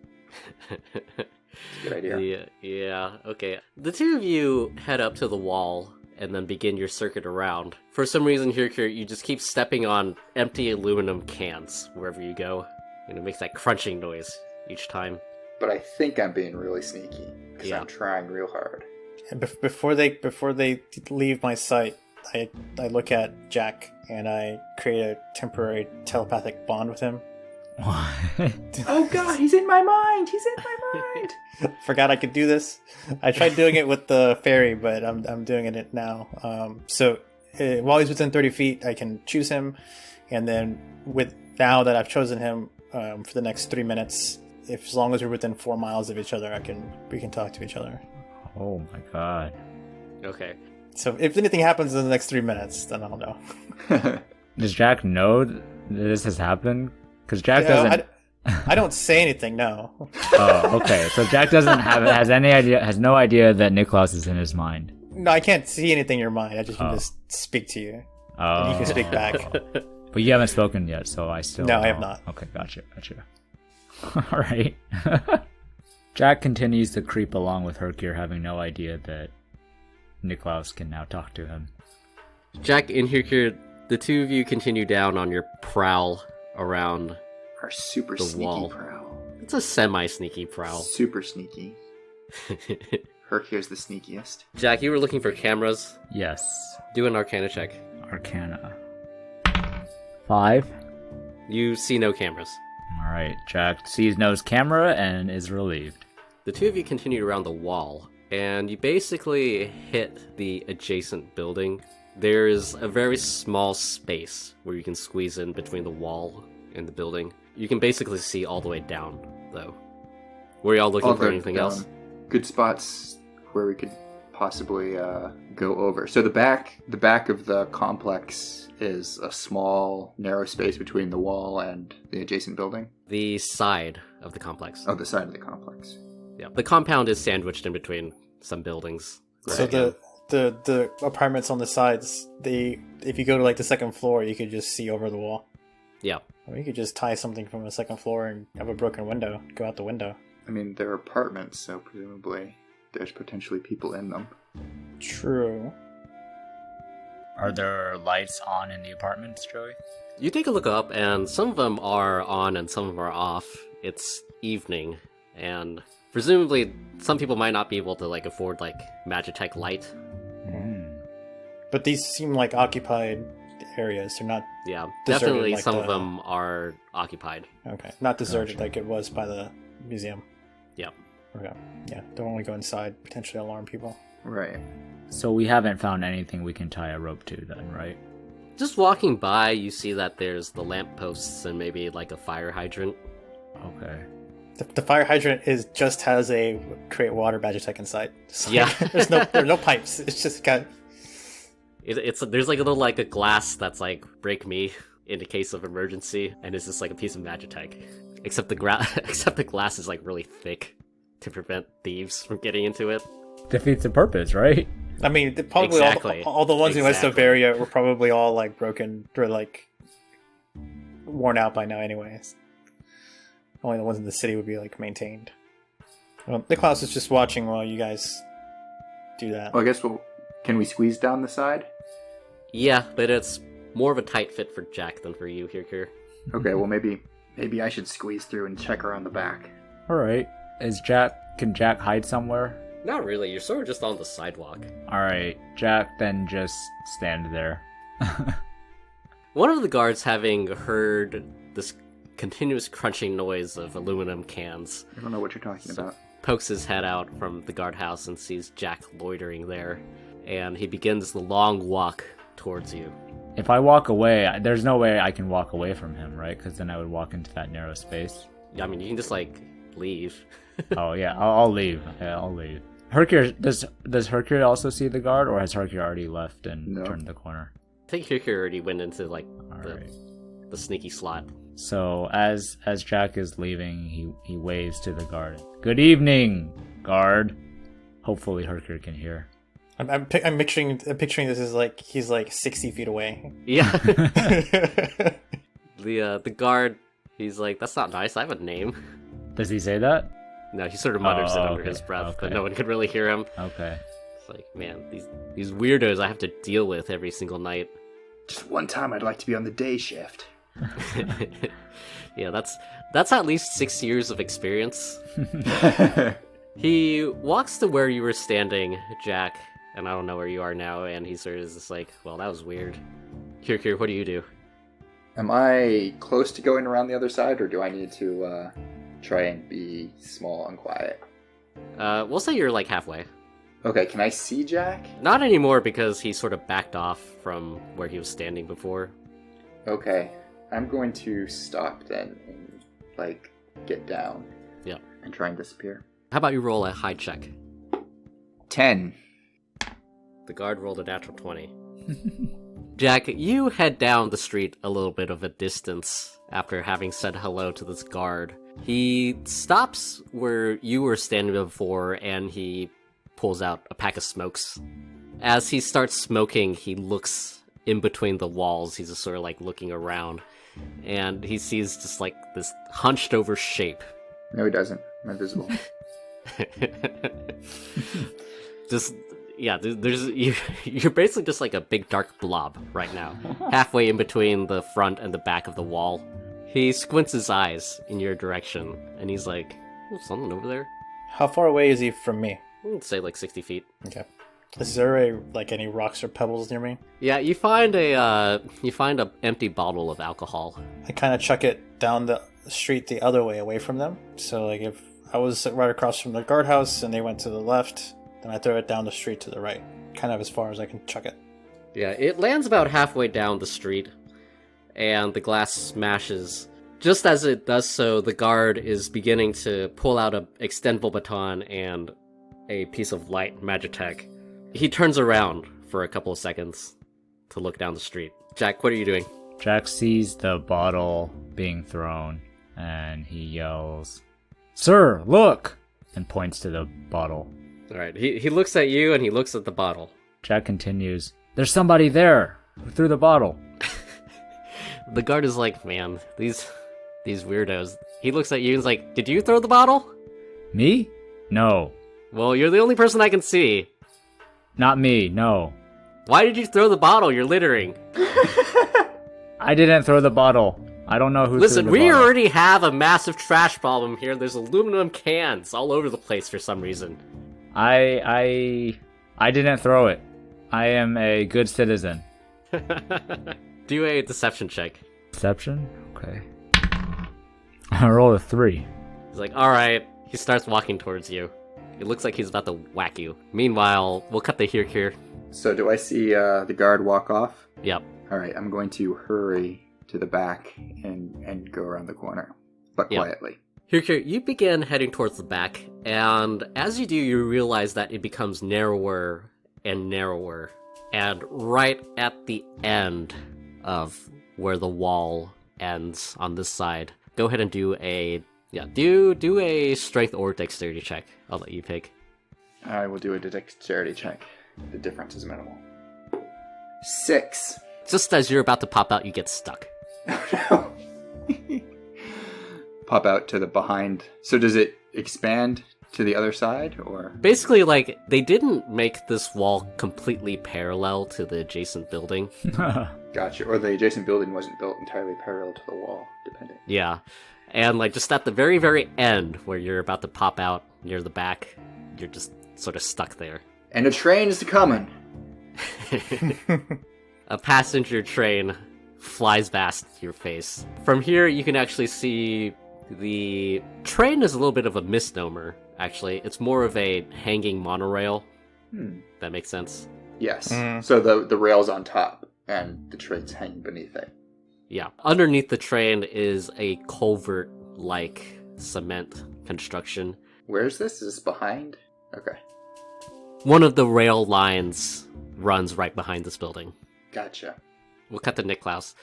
Good idea. Yeah, okay. The 2 of you head up to the wall and then begin your circuit around. For some reason, Hyrkir, you just keep stepping on empty aluminum cans wherever you go. And it makes that crunching noise each time. But I think I'm being really sneaky because Yeah. I'm trying real hard. And before they leave my sight, I look at Jack and I create a temporary telepathic bond with him. What? Oh god, he's in my mind! He's in my mind! Forgot I could do this. I tried doing it with the fairy, but I'm doing it now. While he's within 30 feet, I can choose him, and then now that I've chosen him for the next 3 minutes, as long as we're within 4 miles of each other, we can talk to each other. Oh my god. Okay. So if anything happens in the next 3 minutes, then I'll know. Does Jack know that this has happened? Because Jack Yeah, doesn't. I don't say anything. No. Oh, okay. So Jack doesn't has no idea that Niklaus is in his mind. No, I can't see anything in your mind. I just can Oh. just speak to you. Oh. And you can speak back. But you haven't spoken yet, so I still. No, I have not. Okay, gotcha. All right. Jack continues to creep along with Hyrkir, having no idea that Niklaus can now talk to him. Jack and Hyrkir, the two of you continue down on your prowl around Our super the sneaky wall. prowl. It's a semi-sneaky prowl. Super sneaky. Hyrkir's the sneakiest. Jack, you were looking for cameras. Yes. Do an Arcana check. Arcana. 5. You see no cameras. Alright, Jack sees no camera and is relieved. The two of you continue around the wall, and you basically hit the adjacent building. There's a very small space where you can squeeze in between the wall and the building. You can basically see all the way down, though. Were y'all looking for anything else? Good spots where we could possibly go over. So the back of the complex is a small, narrow space between the wall and the adjacent building. The side of the complex. Oh, the side of the complex. Yeah, the compound is sandwiched in between some buildings. So the apartments on the sides, if you go to like the second floor, you could just see over the wall. Yeah. Or you could just tie something from the second floor and have a broken window, go out the window. I mean, they're apartments, so presumably there's potentially people in them. True. Are there lights on in the apartments, Joey? You take a look up, and some of them are on and some of them are off. It's evening, and presumably some people might not be able to like afford like Magitech light. But these seem like occupied areas. They're not Yeah, deserted definitely like some the- of them are occupied. okay. Not deserted like it was by the museum. Yeah. Okay. Yeah. Don't want to go inside. Potentially alarm people. Right. So we haven't found anything we can tie a rope to then, right? Just walking by, you see that there's the lampposts and maybe like a fire hydrant. Okay. The fire hydrant just has a create water Magitech inside. So Yeah. there's no pipes. It's just got. There's like a glass that's like break me in the case of emergency, and it's just like a piece of Magitech. Except the glass is like really thick to prevent thieves from getting into it. Defeats the purpose, right? I mean, probably Exactly. all the ones in West Exactly. Bavaria were probably all like broken or like worn out by now, anyways. Only the ones in the city would be like maintained. Well, Niklaus is just watching while you guys do that. Well, I guess can we squeeze down the side? Yeah, but it's more of a tight fit for Jack than for you, Hyrkir. Okay, well maybe I should squeeze through and check around the back. Alright. Can Jack hide somewhere? Not really, you're sort of just on the sidewalk. Alright, Jack then just stand there. One of the guards, having heard this continuous crunching noise of aluminum cans, I don't know what you're talking about. pokes his head out from the guardhouse and sees Jack loitering there, and he begins the long walk towards you. If I walk away, there's no way I can walk away from him, right? Because then I would walk into that narrow space. I mean, you can just, like, leave. Oh yeah, I'll leave. Yeah, I'll leave. Hyrkir, does Hyrkir also see the guard, or has Hyrkir already left and No. turned the corner? I think Hyrkir already went into, like, Alright. the sneaky slot. So as Jack is leaving, he waves to the guard. Good evening, guard. Hopefully Hyrkir can hear. I'm picturing this as like he's like 60 feet away. Yeah. The guard, he's like, that's not nice, I have a name. Does he say that? No, he sort of mutters it under okay, his breath, but okay. no one could really hear him. Okay. It's like, man, these weirdos I have to deal with every single night. Just one time I'd like to be on the day shift. Yeah, that's at least 6 years of experience. He walks to where you were standing, Jack, and I don't know where you are now, and he sort of is just like, well, that was weird. Hyrkir, what do you do? Am I close to going around the other side, or do I need to try and be small and quiet? We'll say you're like halfway. Okay, can I see Jack? Not anymore because he sort of backed off from where he was standing before. Okay, I'm going to stop then and, like, get down. Yeah. And try and disappear. How about you roll a hide check? 10. The guard rolled a natural 20. Jack, you head down the street a little bit of a distance after having said hello to this guard. He stops where you were standing before and he pulls out a pack of smokes. As he starts smoking, he looks in between the walls. He's just sort of like looking around, and he sees just like this hunched over shape. No, he doesn't. I'm invisible. Just yeah, you're basically just like a big dark blob right now, halfway in between the front and the back of the wall. He squints his eyes in your direction, and he's like, "Oh, something over there." How far away is he from me? I'd say like 60 feet. Okay. Is there any rocks or pebbles near me? Yeah, you find a empty bottle of alcohol. I kind of chuck it down the street the other way, away from them. So like if I was right across from the guardhouse and they went to the left, then I throw it down the street to the right, kind of as far as I can chuck it. Yeah, it lands about halfway down the street, and the glass smashes. Just as it does so, the guard is beginning to pull out an extendable baton and a piece of light magitech. He turns around for a couple of seconds to look down the street. Jack, what are you doing? Jack sees the bottle being thrown, and he yells, "Sir, look!" and points to the bottle. Alright, he looks at you and he looks at the bottle. Jack continues, "There's somebody there who threw the bottle." The guard is like, man, these weirdos. He looks at you and is like, did you throw the bottle? Me? No. Well, you're the only person I can see. Not me, no. Why did you throw the bottle? You're littering. I didn't throw the bottle. I don't know who Listen, threw the we bottle. already have a massive trash problem here. There's aluminum cans all over the place for some reason. I didn't throw it. I am a good citizen. Do a deception check. Deception? Okay. I rolled a 3. He's like, alright. He starts walking towards you. It looks like he's about to whack you. Meanwhile, we'll cut the Hyrkir. So do I see the guard walk off? Yep. All right, I'm going to hurry to the back and go around the corner, but Yeah. quietly. Hyrkir, you begin heading towards the back, and as you do, you realize that it becomes narrower and narrower. And right at the end of where the wall ends on this side, go ahead and do a strength or dexterity check. I'll let you pick. I will do a dexterity check. The difference is minimal. 6. Just as you're about to pop out, you get stuck. Oh no. Pop out to the behind. So does it expand to the other side, or? Basically, like, they didn't make this wall completely parallel to the adjacent building. Gotcha. Or the adjacent building wasn't built entirely parallel to the wall, depending. Yeah. And, like, just at the very, very end, where you're about to pop out near the back, you're just sort of stuck there. And a train is coming. A passenger train flies past your face. From here, you can actually see the train is a little bit of a misnomer, actually. It's more of a hanging monorail. That makes sense? Yes. So the rail's on top, and the train's hanging beneath it. Yeah. Underneath the train is a culvert-like cement construction. Where is this? Is this behind? Okay. One of the rail lines runs right behind this building. Gotcha. We'll cut to Niklaus.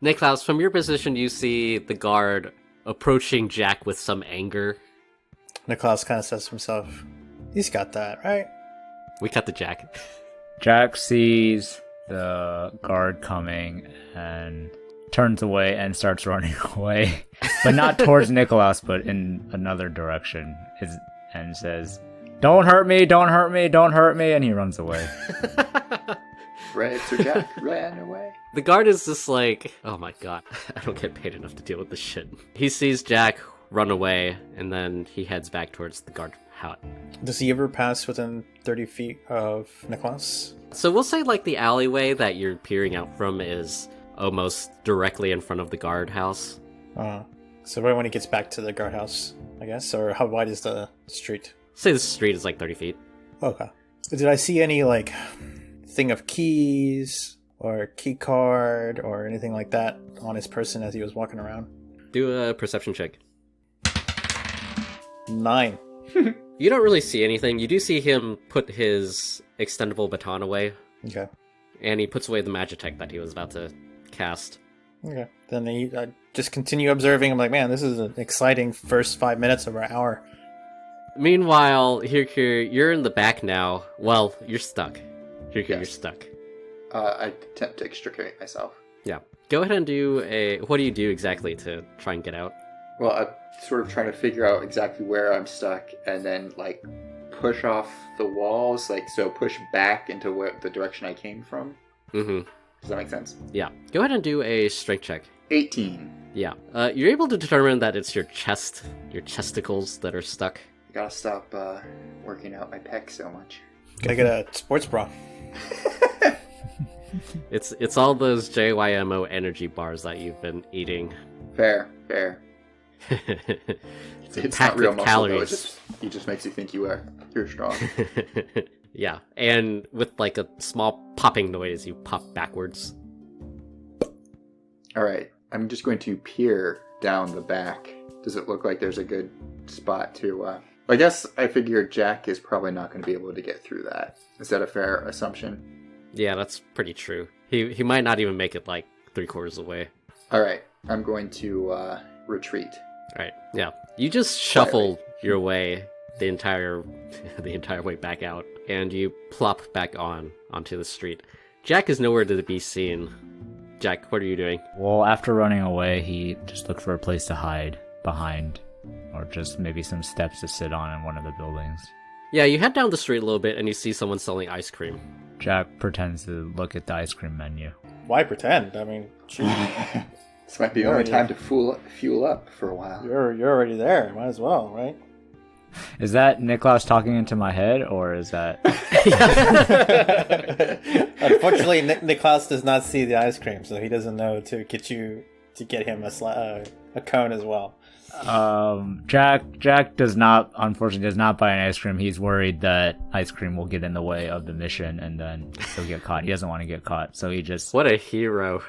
Niklaus, from your position, you see the guard approaching Jack with some anger. Niklaus kind of says to himself, he's got that, right? We cut to Jack. Jack sees the guard coming and turns away and starts running away. But not towards Nicholas, but in another direction. And says, "Don't hurt me, don't hurt me, don't hurt me," and he runs away. Right, so Jack ran away. The guard is just like, oh my god, I don't get paid enough to deal with this shit. He sees Jack run away, and then he heads back towards the guard hut. Does he ever pass within 30 feet of Nicholas? So we'll say like the alleyway that you're peering out from is almost directly in front of the guardhouse. So right when he gets back to the guardhouse, I guess? Or how wide is the street? Say the street is like 30 feet. Okay. Did I see any, like, thing of keys or key card or anything like that on his person as he was walking around? Do a perception check. 9. You don't really see anything. You do see him put his extendable baton away, Okay. and he puts away the magitech that he was about to cast. Okay. Then I just continue observing. I'm like, man, this is an exciting first 5 minutes of our hour. Meanwhile, Hyrkir, you're in the back now. Well, you're stuck. Hyrkir, You're stuck. I attempt to extricate myself. Yeah. Go ahead and do a... What do you do exactly to try and get out? Well, I'm sort of trying to figure out exactly where I'm stuck, and then like push off the walls, like so push back into the direction I came from. Mm-hmm. Does that make sense? Yeah. Go ahead and do a strength check. 18. Yeah. You're able to determine that it's your chest, your chesticles that are stuck. I gotta stop working out my pecs so much. Gotta get a sports bra. It's all those JYMO energy bars that you've been eating. Fair. It's It's packed not real with muscle, calories. though. It just makes you think you're strong. Yeah, and with like a small popping noise, you pop backwards. All right, I'm just going to peer down the back. Does it look like there's a good spot to... I guess I figure Jack is probably not going to be able to get through that. Is that a fair assumption? Yeah, that's pretty true. He might not even make it like 3/4 away. All right, I'm going to retreat. Right. Yeah. You just shuffle your way the entire way back out, and you plop back onto the street. Jack is nowhere to be seen. Jack, what are you doing? Well, after running away, he just looked for a place to hide behind, or just maybe some steps to sit on in one of the buildings. Yeah, you head down the street a little bit, and you see someone selling ice cream. Jack pretends to look at the ice cream menu. Why pretend? I mean, shoot, This might be the only time to fuel up for a while. you're already there. Might as well, right? Is that Niklaus talking into my head, or is that... Unfortunately, Niklaus does not see the ice cream, so he doesn't know to get him a cone as well. Jack does not buy an ice cream. He's worried that ice cream will get in the way of the mission, and then he'll get caught. He doesn't want to get caught, so he just... What a hero.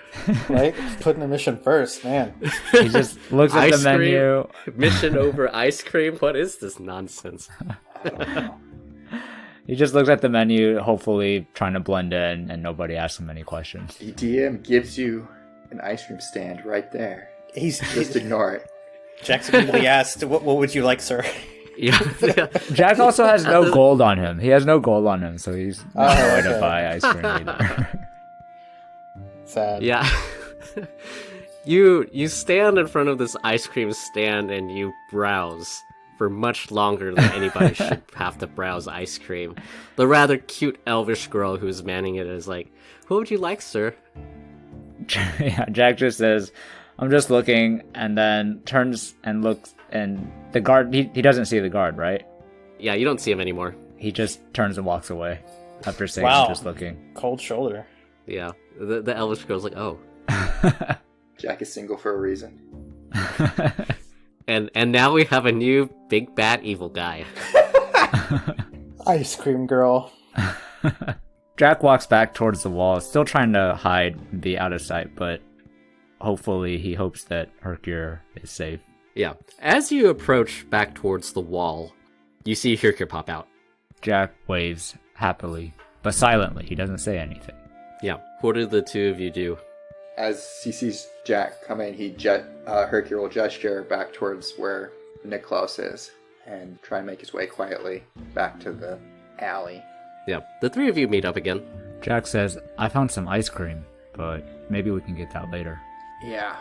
Right? Putting the mission first, man. He just looks at the Ice cream? menu. Mission over ice cream? What is this nonsense? I don't know. He just looks at the menu, hopefully trying to blend in, and nobody asks him any questions. The DM gives you an ice cream stand right there. Just ignore it. Jackson simply asked, what would you like, sir? Yeah. Jack also has no gold on him. He has no gold on him, so he's not going to okay. buy ice cream either. Sad. Yeah. You stand in front of this ice cream stand and you browse for much longer than anybody should have to browse ice cream. The rather cute elvish girl who's manning it is like, "What would you like, sir?" Yeah, Jack just says, "I'm just looking," and then turns and looks, and the guard, he doesn't see the guard, right? Yeah, you don't see him anymore. He just turns and walks away after saying, Wow. "I'm just looking." Cold shoulder. Yeah. The elvish girl's like, "Oh." Jack is single for a reason. And now we have a new big bad evil guy. Ice cream girl. Jack walks back towards the wall, still trying to hide and be out of sight, but hopefully he hopes that Hyrkir is safe. Yeah. As you approach back towards the wall, you see Hyrkir pop out. Jack waves happily, but silently. He doesn't say anything. Yeah. What do the two of you do? As he sees Jack come in, Hyrkir will gesture back towards where Niklaus is and try and make his way quietly back to the alley. Yeah. The three of you meet up again. Jack says, "I found some ice cream, but maybe we can get that later." Yeah.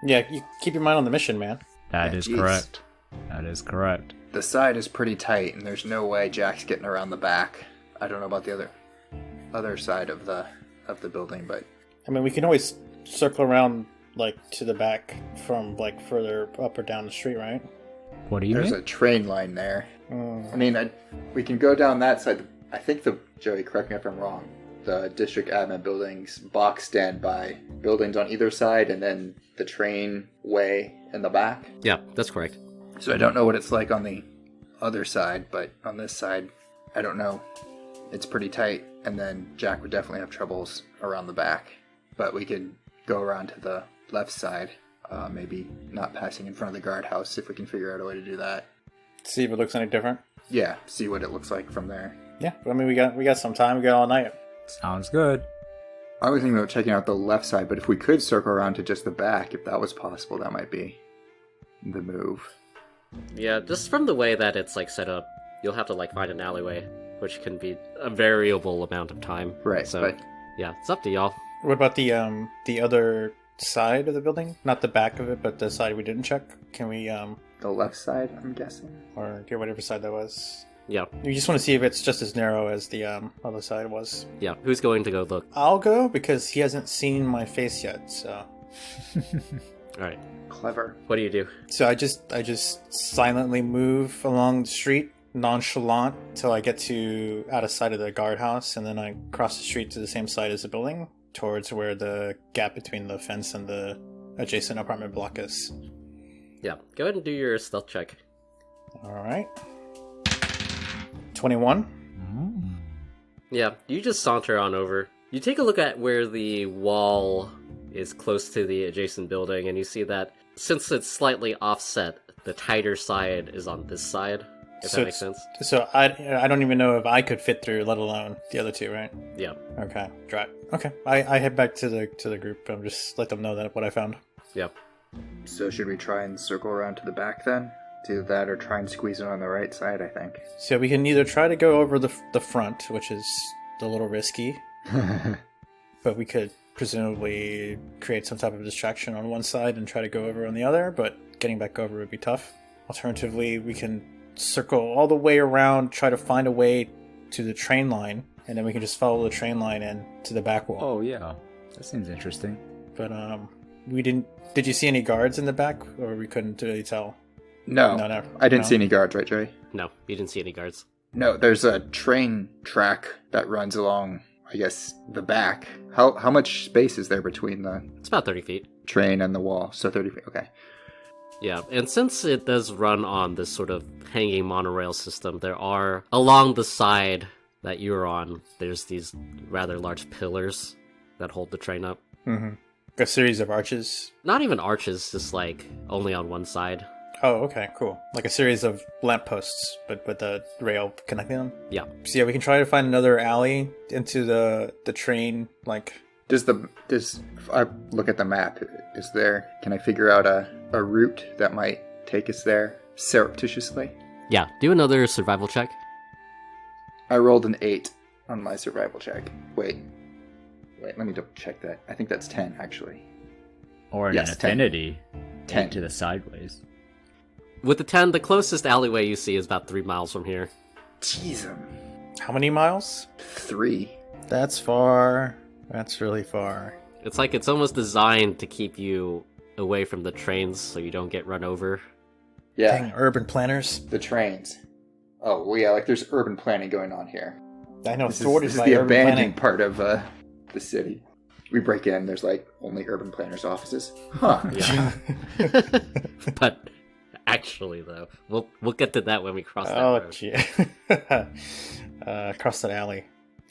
Yeah, you keep your mind on the mission, man. That Yeah, is jeez. correct. That is correct. The side is pretty tight, and there's no way Jack's getting around the back. I don't know about the other side of the building, but I mean, we can always circle around, like, to the back from, like, further up or down the street, right? What do you there's mean? a train line there. I mean, we can go down that side. I think Joey, correct me if I'm wrong, the district admin buildings box stand by buildings on either side, and then the train way in the back. Yeah, that's correct. So I don't know what it's like on the other side, but on this side, I don't know. It's pretty tight, and then Jack would definitely have troubles around the back. But we could go around to the left side, maybe not passing in front of the guardhouse if we can figure out a way to do that. See if it looks any different. Yeah, see what it looks like from there. Yeah, I mean, we got some time. We got all night. Sounds good. I was thinking about checking out the left side, but if we could circle around to just the back, if that was possible, that might be the move. Yeah, just from the way that it's like set up, you'll have to like find an alleyway, which can be a variable amount of time. Right, So but yeah, it's up to y'all. What about the other side of the building, not the back of it, but the side we didn't check. Can we The left side, I'm guessing. or get whatever side that was? Yeah, You just want to see if it's just as narrow as the other side was. yeah. Who's going to go look? I'll go because he hasn't seen my face yet. So All right. Clever. What do you do? I just silently move along the street, nonchalant, till I get to out of sight of the guardhouse, and then I cross the street to the same side as the building, towards where the gap between the fence and the adjacent apartment block is. Yeah. Go ahead and do your stealth check. All right. 21. Yeah, you just saunter on over. You take a look at where the wall is close to the adjacent building, and you see that since it's slightly offset, the tighter side is on this side, if So that makes it's- sense. So I don't even know if I could fit through, let alone the other two, right? Yeah. Okay, drive. Okay, I head back to the group. I'm just let them know that what I found. Yeah. So should we try and circle around to the back then? Do that or try and squeeze it on the right side, I think. So we can either try to go over the front, which is a little risky, but we could presumably create some type of distraction on one side and try to go over on the other, but getting back over would be tough. Alternatively, we can circle all the way around, try to find a way to the train line, and then we can just follow the train line in to the back wall. Oh, yeah. That seems interesting. But we didn't. Did you see any guards in the back, or we couldn't really tell? No, No, I didn't no. see any guards, right, Jerry? No, you didn't see any guards. No, there's a train track that runs along, I guess, the back. How much space is there between the It's about 30 feet. train and the wall? So 30 feet, okay. Yeah, and since it does run on this sort of hanging monorail system, there are, along the side that you're on, there's these rather large pillars that hold the train up. Mm-hmm. A series of arches. Not even arches, just like only on one side. Oh, okay, cool. Like a series of lampposts, but with a rail connecting them. Yeah. So yeah, we can try to find another alley into the train. Like, Does if I look at the map, can I figure out a route that might take us there surreptitiously? Yeah, do another survival check. I rolled an 8 on my survival check. Wait, let me double check that. I think that's 10, actually. Or an Yes, 10. affinity 10. to the sideways. With the 10, the closest alleyway you see is about 3 miles from here. Jeez, how many miles? 3. That's far. That's really far. It's like it's almost designed to keep you away from the trains so you don't get run over. Yeah, Dang, urban planners. the trains. Oh, well, yeah, like there's urban planning going on here. I know This thwarted is by the urban abandoned planning. part of the city. We break in, there's like only urban planners' offices. Huh. Yeah. But actually, though, we'll get to that when we cross that Oh, road. gee. Across that alley.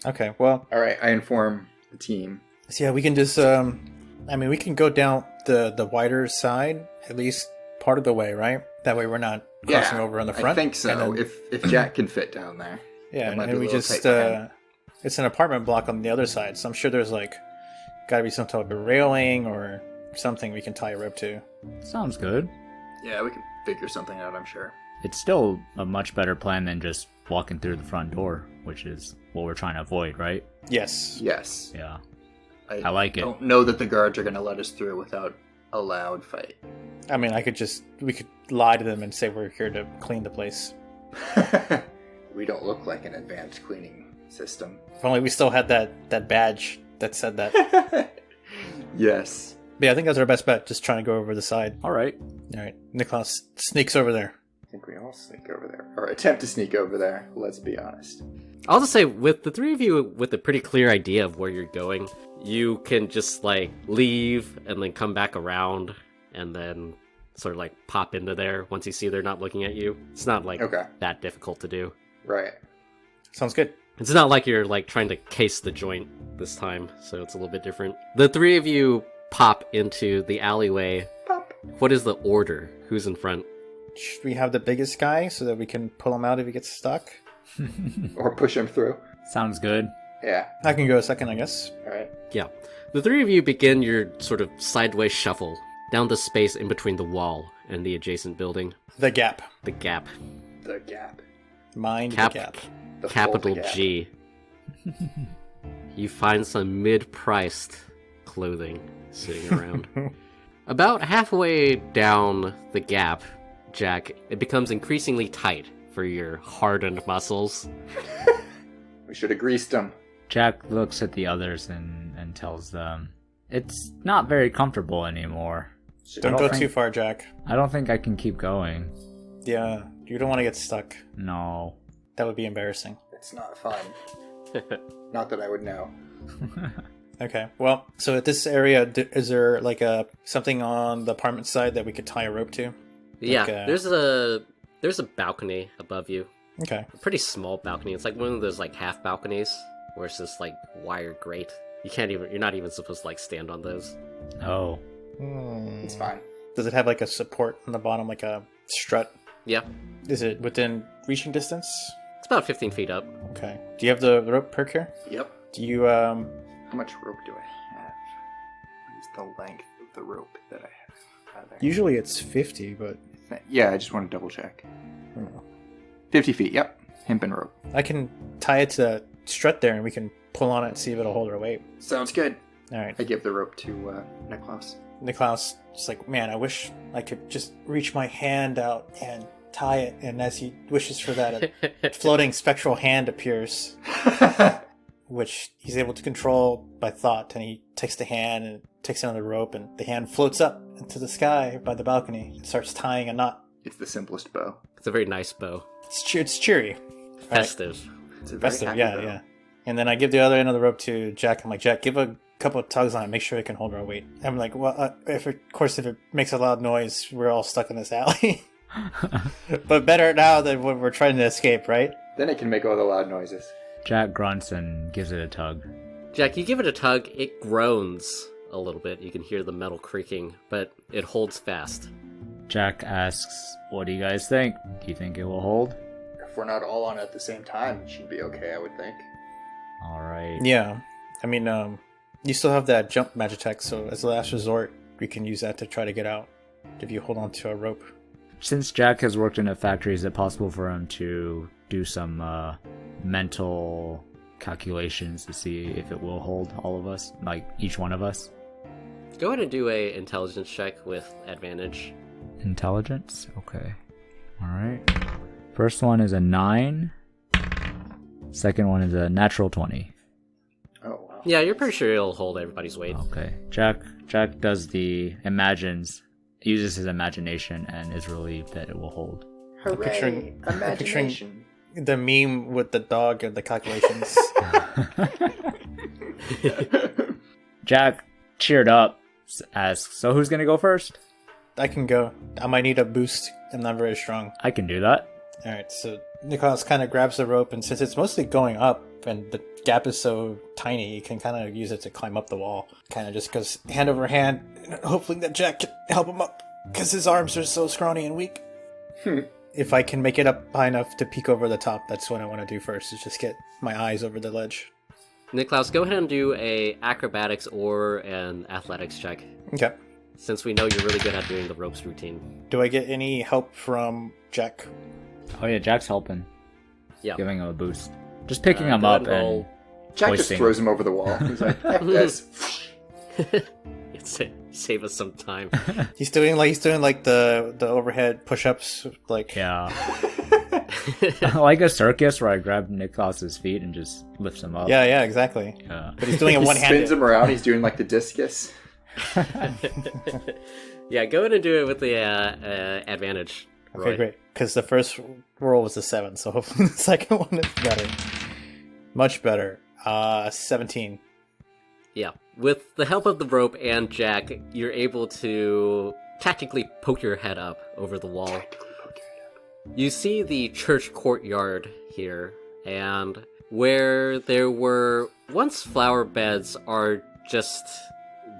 Okay, well, All right, I inform the team. so yeah, we can just. I mean, we can go down the wider side at least part of the way, right? That way, we're not crossing over on the front. I think so. And then- If Jack can fit down there. Yeah, That might and be a we little just tight for him. it's an apartment block on the other side, so I'm sure there's like got to be some type of railing or something we can tie a rope to. Sounds good. Yeah, we can figure something out, I'm sure. It's still a much better plan than just walking through the front door, which is what we're trying to avoid, right? Yes. Yes. Yeah. I like it. don't know that the guards are going to let us through without a loud fight. I mean, we could lie to them and say we're here to clean the place. We don't look like an advanced cleaning system. If only we still had that badge that said that. Yes. But yeah, I think that's our best bet. Just trying to go over the side. All right. All right, Nicholas sneaks over there. I think we all sneak over there. Or attempt to sneak over there, let's be honest. I'll just say, with the three of you with a pretty clear idea of where you're going, you can just, like, leave and then come back around and then sort of, like, pop into there once you see they're not looking at you. It's not, like, Okay. that difficult to do. Right. Sounds good. It's not like you're, like, trying to case the joint this time, so it's a little bit different. The three of you pop into the alleyway. Pop. What is the order? Who's in front? Should we have the biggest guy so that we can pull him out if he gets stuck? Or push him through. Sounds good. Yeah. I can go second, I guess. Alright. Yeah. The three of you begin your sort of sideways shuffle down the space in between the wall and the adjacent building. The gap. The gap. The gap. Mind Cap- the gap. The Capital full gap. G. You find some mid-priced clothing sitting around. About halfway down the gap, Jack, it becomes increasingly tight for your hardened muscles. We should have greased them. Jack looks at the others and tells them, it's not very comfortable anymore. Don't go too far, Jack. I don't think I can keep going. Yeah, you don't want to get stuck. No. That would be embarrassing. It's not fun. Not that I would know. Okay, well, so at this area, is there like something on the apartment side that we could tie a rope to? Yeah, Like, there's a balcony above you. Okay. A pretty small balcony. It's like one of those like half balconies where it's just like wire grate. You're not even supposed to like stand on those. Oh. It's fine. Does it have like a support on the bottom, like a strut? Yeah, Is it within reaching distance? it's about 15 feet up. Okay. Do you have the rope perk here? Yep. Do you, How much rope do I have? What is the length of the rope that I have? There. usually it's 50, but Yeah, I just want to double check. I don't know. 50 feet, yep. Hempen rope. I can tie it to the strut there and we can pull on it and see if it'll hold our weight. Sounds good. All right. I give the rope to Niklaus. Niklaus is like, man, I wish I could just reach my hand out and tie it. And as he wishes for that, a floating spectral hand appears, which he's able to control by thought. And he takes the hand and takes it on the rope, and the hand floats up into the sky by the balcony and starts tying a knot. It's the simplest bow. It's a very nice bow. It's cheery. Festive. It's a very Festive, happy yeah, bow. yeah. And then I give the other end of the rope to Jack. I'm like, Jack, give a couple of tugs on it, make sure it can hold our weight. I'm like, well, if it makes a loud noise, we're all stuck in this alley. But better now than when we're trying to escape, right? Then it can make all the loud noises. Jack grunts and gives it a tug. Jack, you give it a tug, it groans a little bit. You can hear the metal creaking, but it holds fast. Jack asks, what do you guys think? Do you think it will hold? If we're not all on it at the same time, it should be okay, I would think. Alright. Yeah. I mean, you still have that jump magitech, so as a last resort, we can use that to try to get out if you hold on to a rope. Since Jack has worked in a factory, is it possible for him to do some mental calculations to see if it will hold all of us? Like, each one of us? Go ahead and do a intelligence check with advantage. Intelligence? Okay. Alright. First one is a 9. Second one is a natural 20. Oh, wow. Yeah, you're pretty sure it'll hold everybody's weight. Okay. Jack does uses his imagination and is relieved that it will hold. Hooray! I'm Imagination. The meme with the dog and the calculations. Jack, cheered up, asks, so who's gonna go first? I can go. I might need a boost. I'm not very strong. I can do that. Alright, so Nicholas kind of grabs the rope, and since it's mostly going up and the gap is so tiny, you can kind of use it to climb up the wall. Kind of just goes hand over hand, hoping that Jack can help him up, because his arms are so scrawny and weak. If I can make it up high enough to peek over the top, that's what I want to do first, is just get my eyes over the ledge. Niklaus, go ahead and do a acrobatics or an athletics check, Okay. since we know you're really good at doing the ropes routine. Do I get any help from Jack? Oh yeah, Jack's helping. Yeah. Giving him a boost. Just picking him go up ahead and and roll. Jack just hoisting. throws him over the wall. He's like, F this. Save us some time. He's doing like the overhead push-ups, like Yeah. Like a circus where I grab Niklaus's feet and just lifts him up. yeah, exactly. Yeah. But he's doing it He one-handed. spins him around. He's doing like the discus. Yeah, go ahead and do it with the advantage. Okay, Roy. great. Because the first roll was a 7, so hopefully the second one is better. Much better. 17. Yeah. With the help of the rope and Jack, you're able to tactically poke your head up over the wall. You see the church courtyard here, and where there were once flower beds are just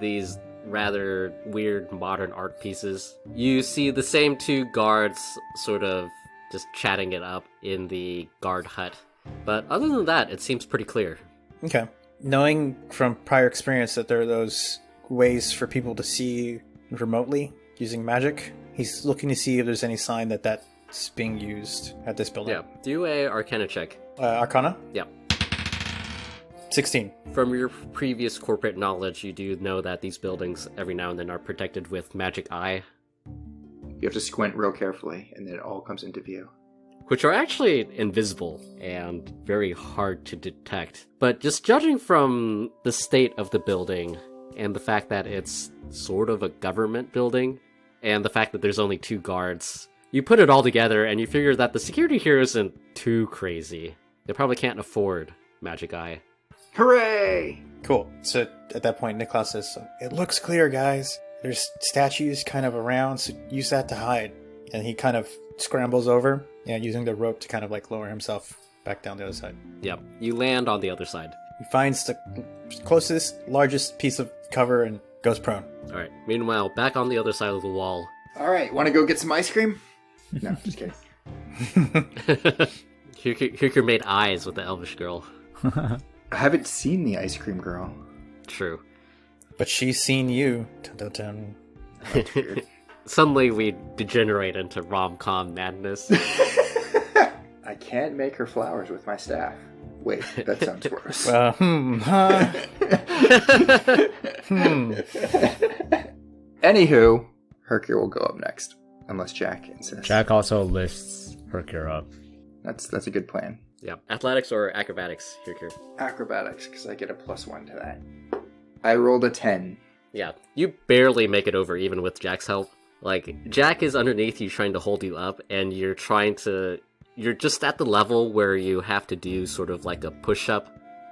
these rather weird modern art pieces. You see the same two guards sort of just chatting it up in the guard hut. But other than that, it seems pretty clear. Okay. Knowing from prior experience that there are those ways for people to see remotely using magic, he's looking to see if there's any sign that that's being used at this building. Yeah. Do a Arcana check. Arcana? Yeah. 16. From your previous corporate knowledge, you do know that these buildings every now and then are protected with magic eye, You have to squint real carefully, and then it all comes into view. which are actually invisible and very hard to detect. But just judging from the state of the building and the fact that it's sort of a government building and the fact that there's only 2 guards, you put it all together and you figure that the security here isn't too crazy. They probably can't afford magic eye. Hooray! Cool. So at that point, Niklaus says, so, it looks clear, guys. There's statues kind of around, so use that to hide. And he kind of scrambles over, using the rope to kind of like lower himself back down the other side. Yep, you land on the other side. He finds the closest, largest piece of cover and goes prone. Alright, meanwhile, back on the other side of the wall. Alright, want to go get some ice cream? No, just kidding. Hyrkir made eyes with the elvish girl. I haven't seen the ice cream girl. True. But she's seen you. Dun, dun, dun. That's weird. Suddenly we degenerate into rom-com madness. I can't make her flowers with my staff. Wait, that sounds worse. Anywho, Hyrkir will go up next, unless Jack insists. Jack also lifts Hyrkir up. That's a good plan. Yep. Athletics or acrobatics, Hyrkir? Acrobatics, because I get a +1 to that. I rolled a 10. Yeah, you barely make it over even with Jack's help. Like, Jack is underneath you trying to hold you up, and you're just at the level where you have to do sort of like a push-up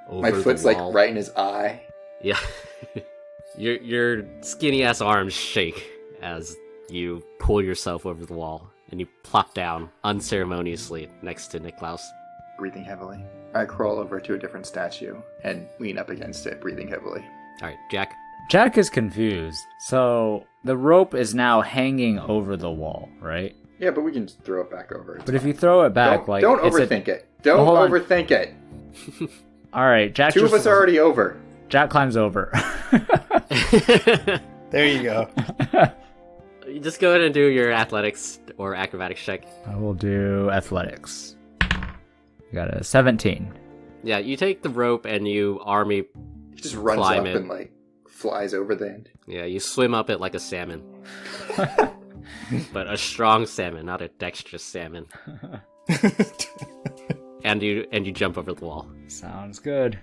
over My foot's the like wall. right in his eye. Yeah. Your skinny-ass arms shake as you pull yourself over the wall, and you plop down unceremoniously next to Niklaus. Breathing heavily. I crawl over to a different statue and lean up against it, breathing heavily. Alright, Jack. Jack is confused. So the rope is now hanging over the wall, right? Yeah, but we can just throw it back over. It's But if fine. you throw it back, don't overthink it. Don't Well, hold on. overthink it. All right, Jack. 2 of us are already over. Jack climbs over. There you go. You just go ahead and do your athletics or acrobatics check. I will do athletics. Got a 17. Yeah, you take the rope and you army. He just runs Climb up it. and like flies over the end. Yeah, you swim up it like a salmon. But a strong salmon, not a dexterous salmon. And you jump over the wall. Sounds good.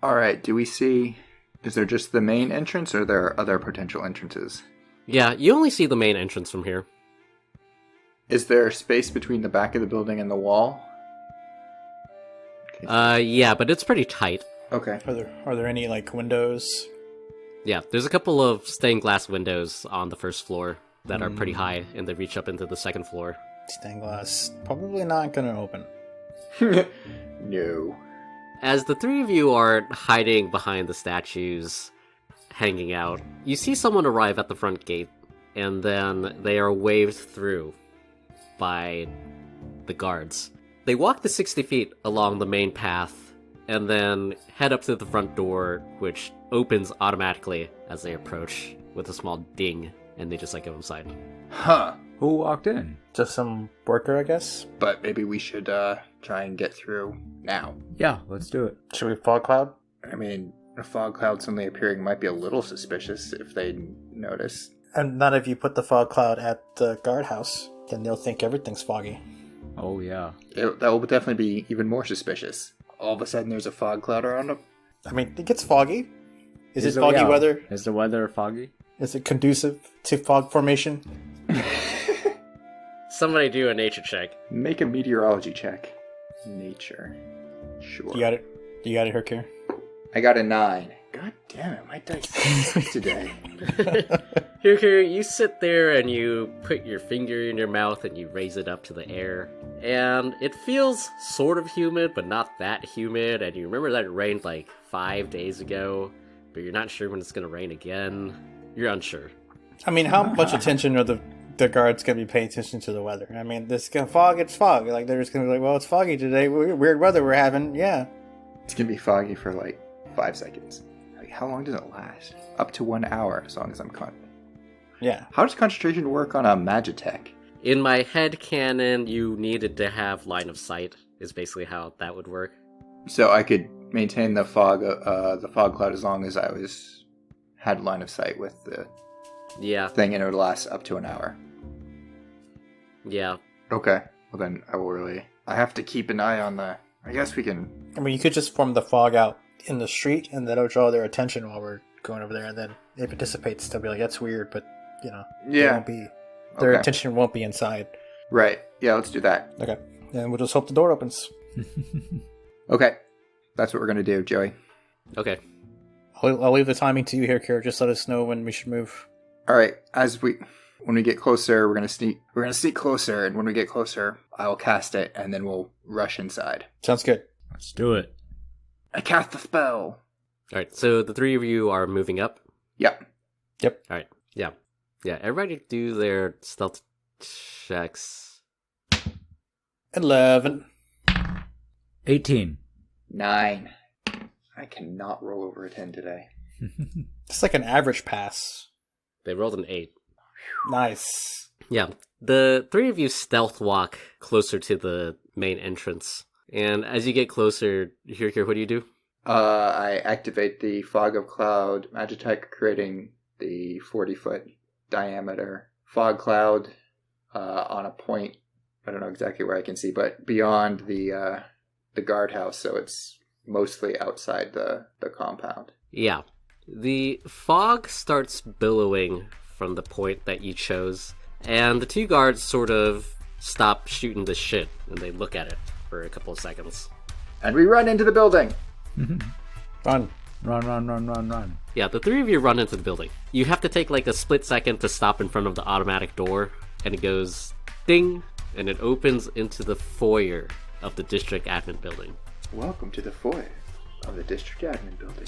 Alright, do we see... Is there just the main entrance, or there are other potential entrances? Yeah, you only see the main entrance from here. Is there space between the back of the building and the wall? Yeah, but it's pretty tight. Okay. Are there any like windows? Yeah, there's a couple of stained glass windows on the first floor that are pretty high, and they reach up into the second floor. Stained glass. Probably not gonna open. No. As the 3 of you are hiding behind the statues, hanging out, you see someone arrive at the front gate, and then they are waved through by the guards. They walk the 60 feet along the main path, and then head up to the front door, which opens automatically as they approach with a small ding, and they just go inside. Huh. Who walked in? Just some worker, I guess. But maybe we should try and get through now. Yeah, let's do it. Should we fog cloud? I mean, a fog cloud suddenly appearing might be a little suspicious if they notice. And not if you put the fog cloud at the guardhouse, then they'll think everything's foggy. Oh, yeah. That will definitely be even more suspicious. All of a sudden there's a fog cloud around them. I mean, it gets foggy. Is it foggy weather? Is the weather foggy? Is it conducive to fog formation? Somebody do a nature check. Make a meteorology check. Nature. Sure. You got it, Hyrkir? I got a 9. God damn it, my dice suck today. Hyrkir, you sit there and you put your finger in your mouth and you raise it up to the air. And it feels sort of humid, but not that humid. And you remember that it rained 5 days ago, but you're not sure when it's going to rain again. You're unsure. I mean, how much attention are the guards going to be paying attention to the weather? I mean, this fog, it's fog. They're just going to be well, it's foggy today. Weird weather we're having. Yeah. It's gonna be foggy for 5 seconds. How long does it last? Up to 1 hour, as long as I'm confident. Yeah. How does concentration work on a Magitech? In my head canon, you needed to have line of sight, is basically how that would work. So I could maintain the fog cloud as long as I had line of sight with the Yeah, thing, and it would last up to an hour. yeah. Okay. Well then, I have to keep an eye on the. I guess we can. I mean, you could just form the fog out in the street, and that'll draw their attention while we're going over there. And then if it dissipates, they'll be like, "That's weird," but Yeah. Their Okay. attention won't be inside. Right. Yeah. Let's do that. Okay, and we'll just hope the door opens. Okay. That's what we're gonna do, Joey. Okay. I'll leave the timing to you here, Kira. Just let us know when we should move. All right. When we get closer, we're gonna sneak closer, and when we get closer, I will cast it, and then we'll rush inside. Sounds good. Let's do it. I cast the spell. All right. So the three of you are moving up. Yep. Yep. All right. Yeah. Yeah. Everybody do their stealth checks. 11. 18. 9. I cannot roll over a 10 today. It's like an average pass. They rolled an 8. Nice. Yeah. The three of you stealth walk closer to the main entrance. And as you get closer, Hyrkir, what do you do? I activate the Fog of Cloud Magitech, creating the 40-foot diameter fog cloud on a point. I don't know exactly where I can see, but beyond the guardhouse, so it's mostly outside the compound. Yeah. The fog starts billowing from the point that you chose, and the two guards sort of stop shooting the shit, and they look at it for a couple of seconds. And we run into the building! Run. Run. Yeah, the three of you run into the building. You have to take like a split second to stop in front of the automatic door, and it goes ding, and it opens into the foyer of the district admin building. Welcome to the foyer of the district admin building.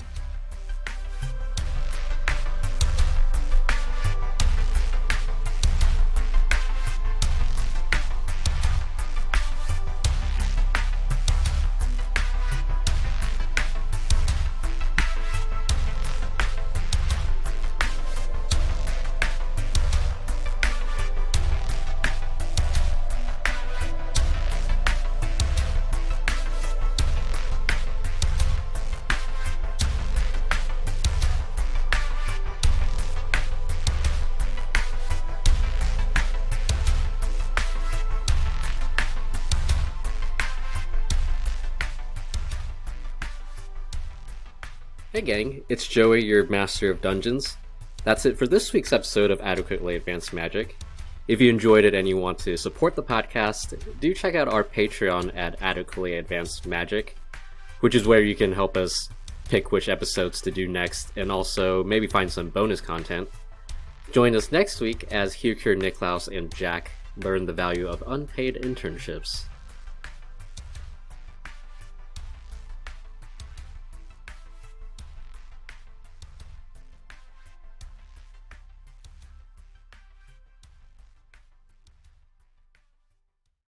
Hey gang, it's Joey, your master of dungeons. That's it for this week's episode of Adequately Advanced Magic. If you enjoyed it and you want to support the podcast, do check out our Patreon at Adequately Advanced Magic, which is where you can help us pick which episodes to do next, and also maybe find some bonus content. Join us next week as Hyrkir, Niklaus, and Jack learn the value of unpaid internships.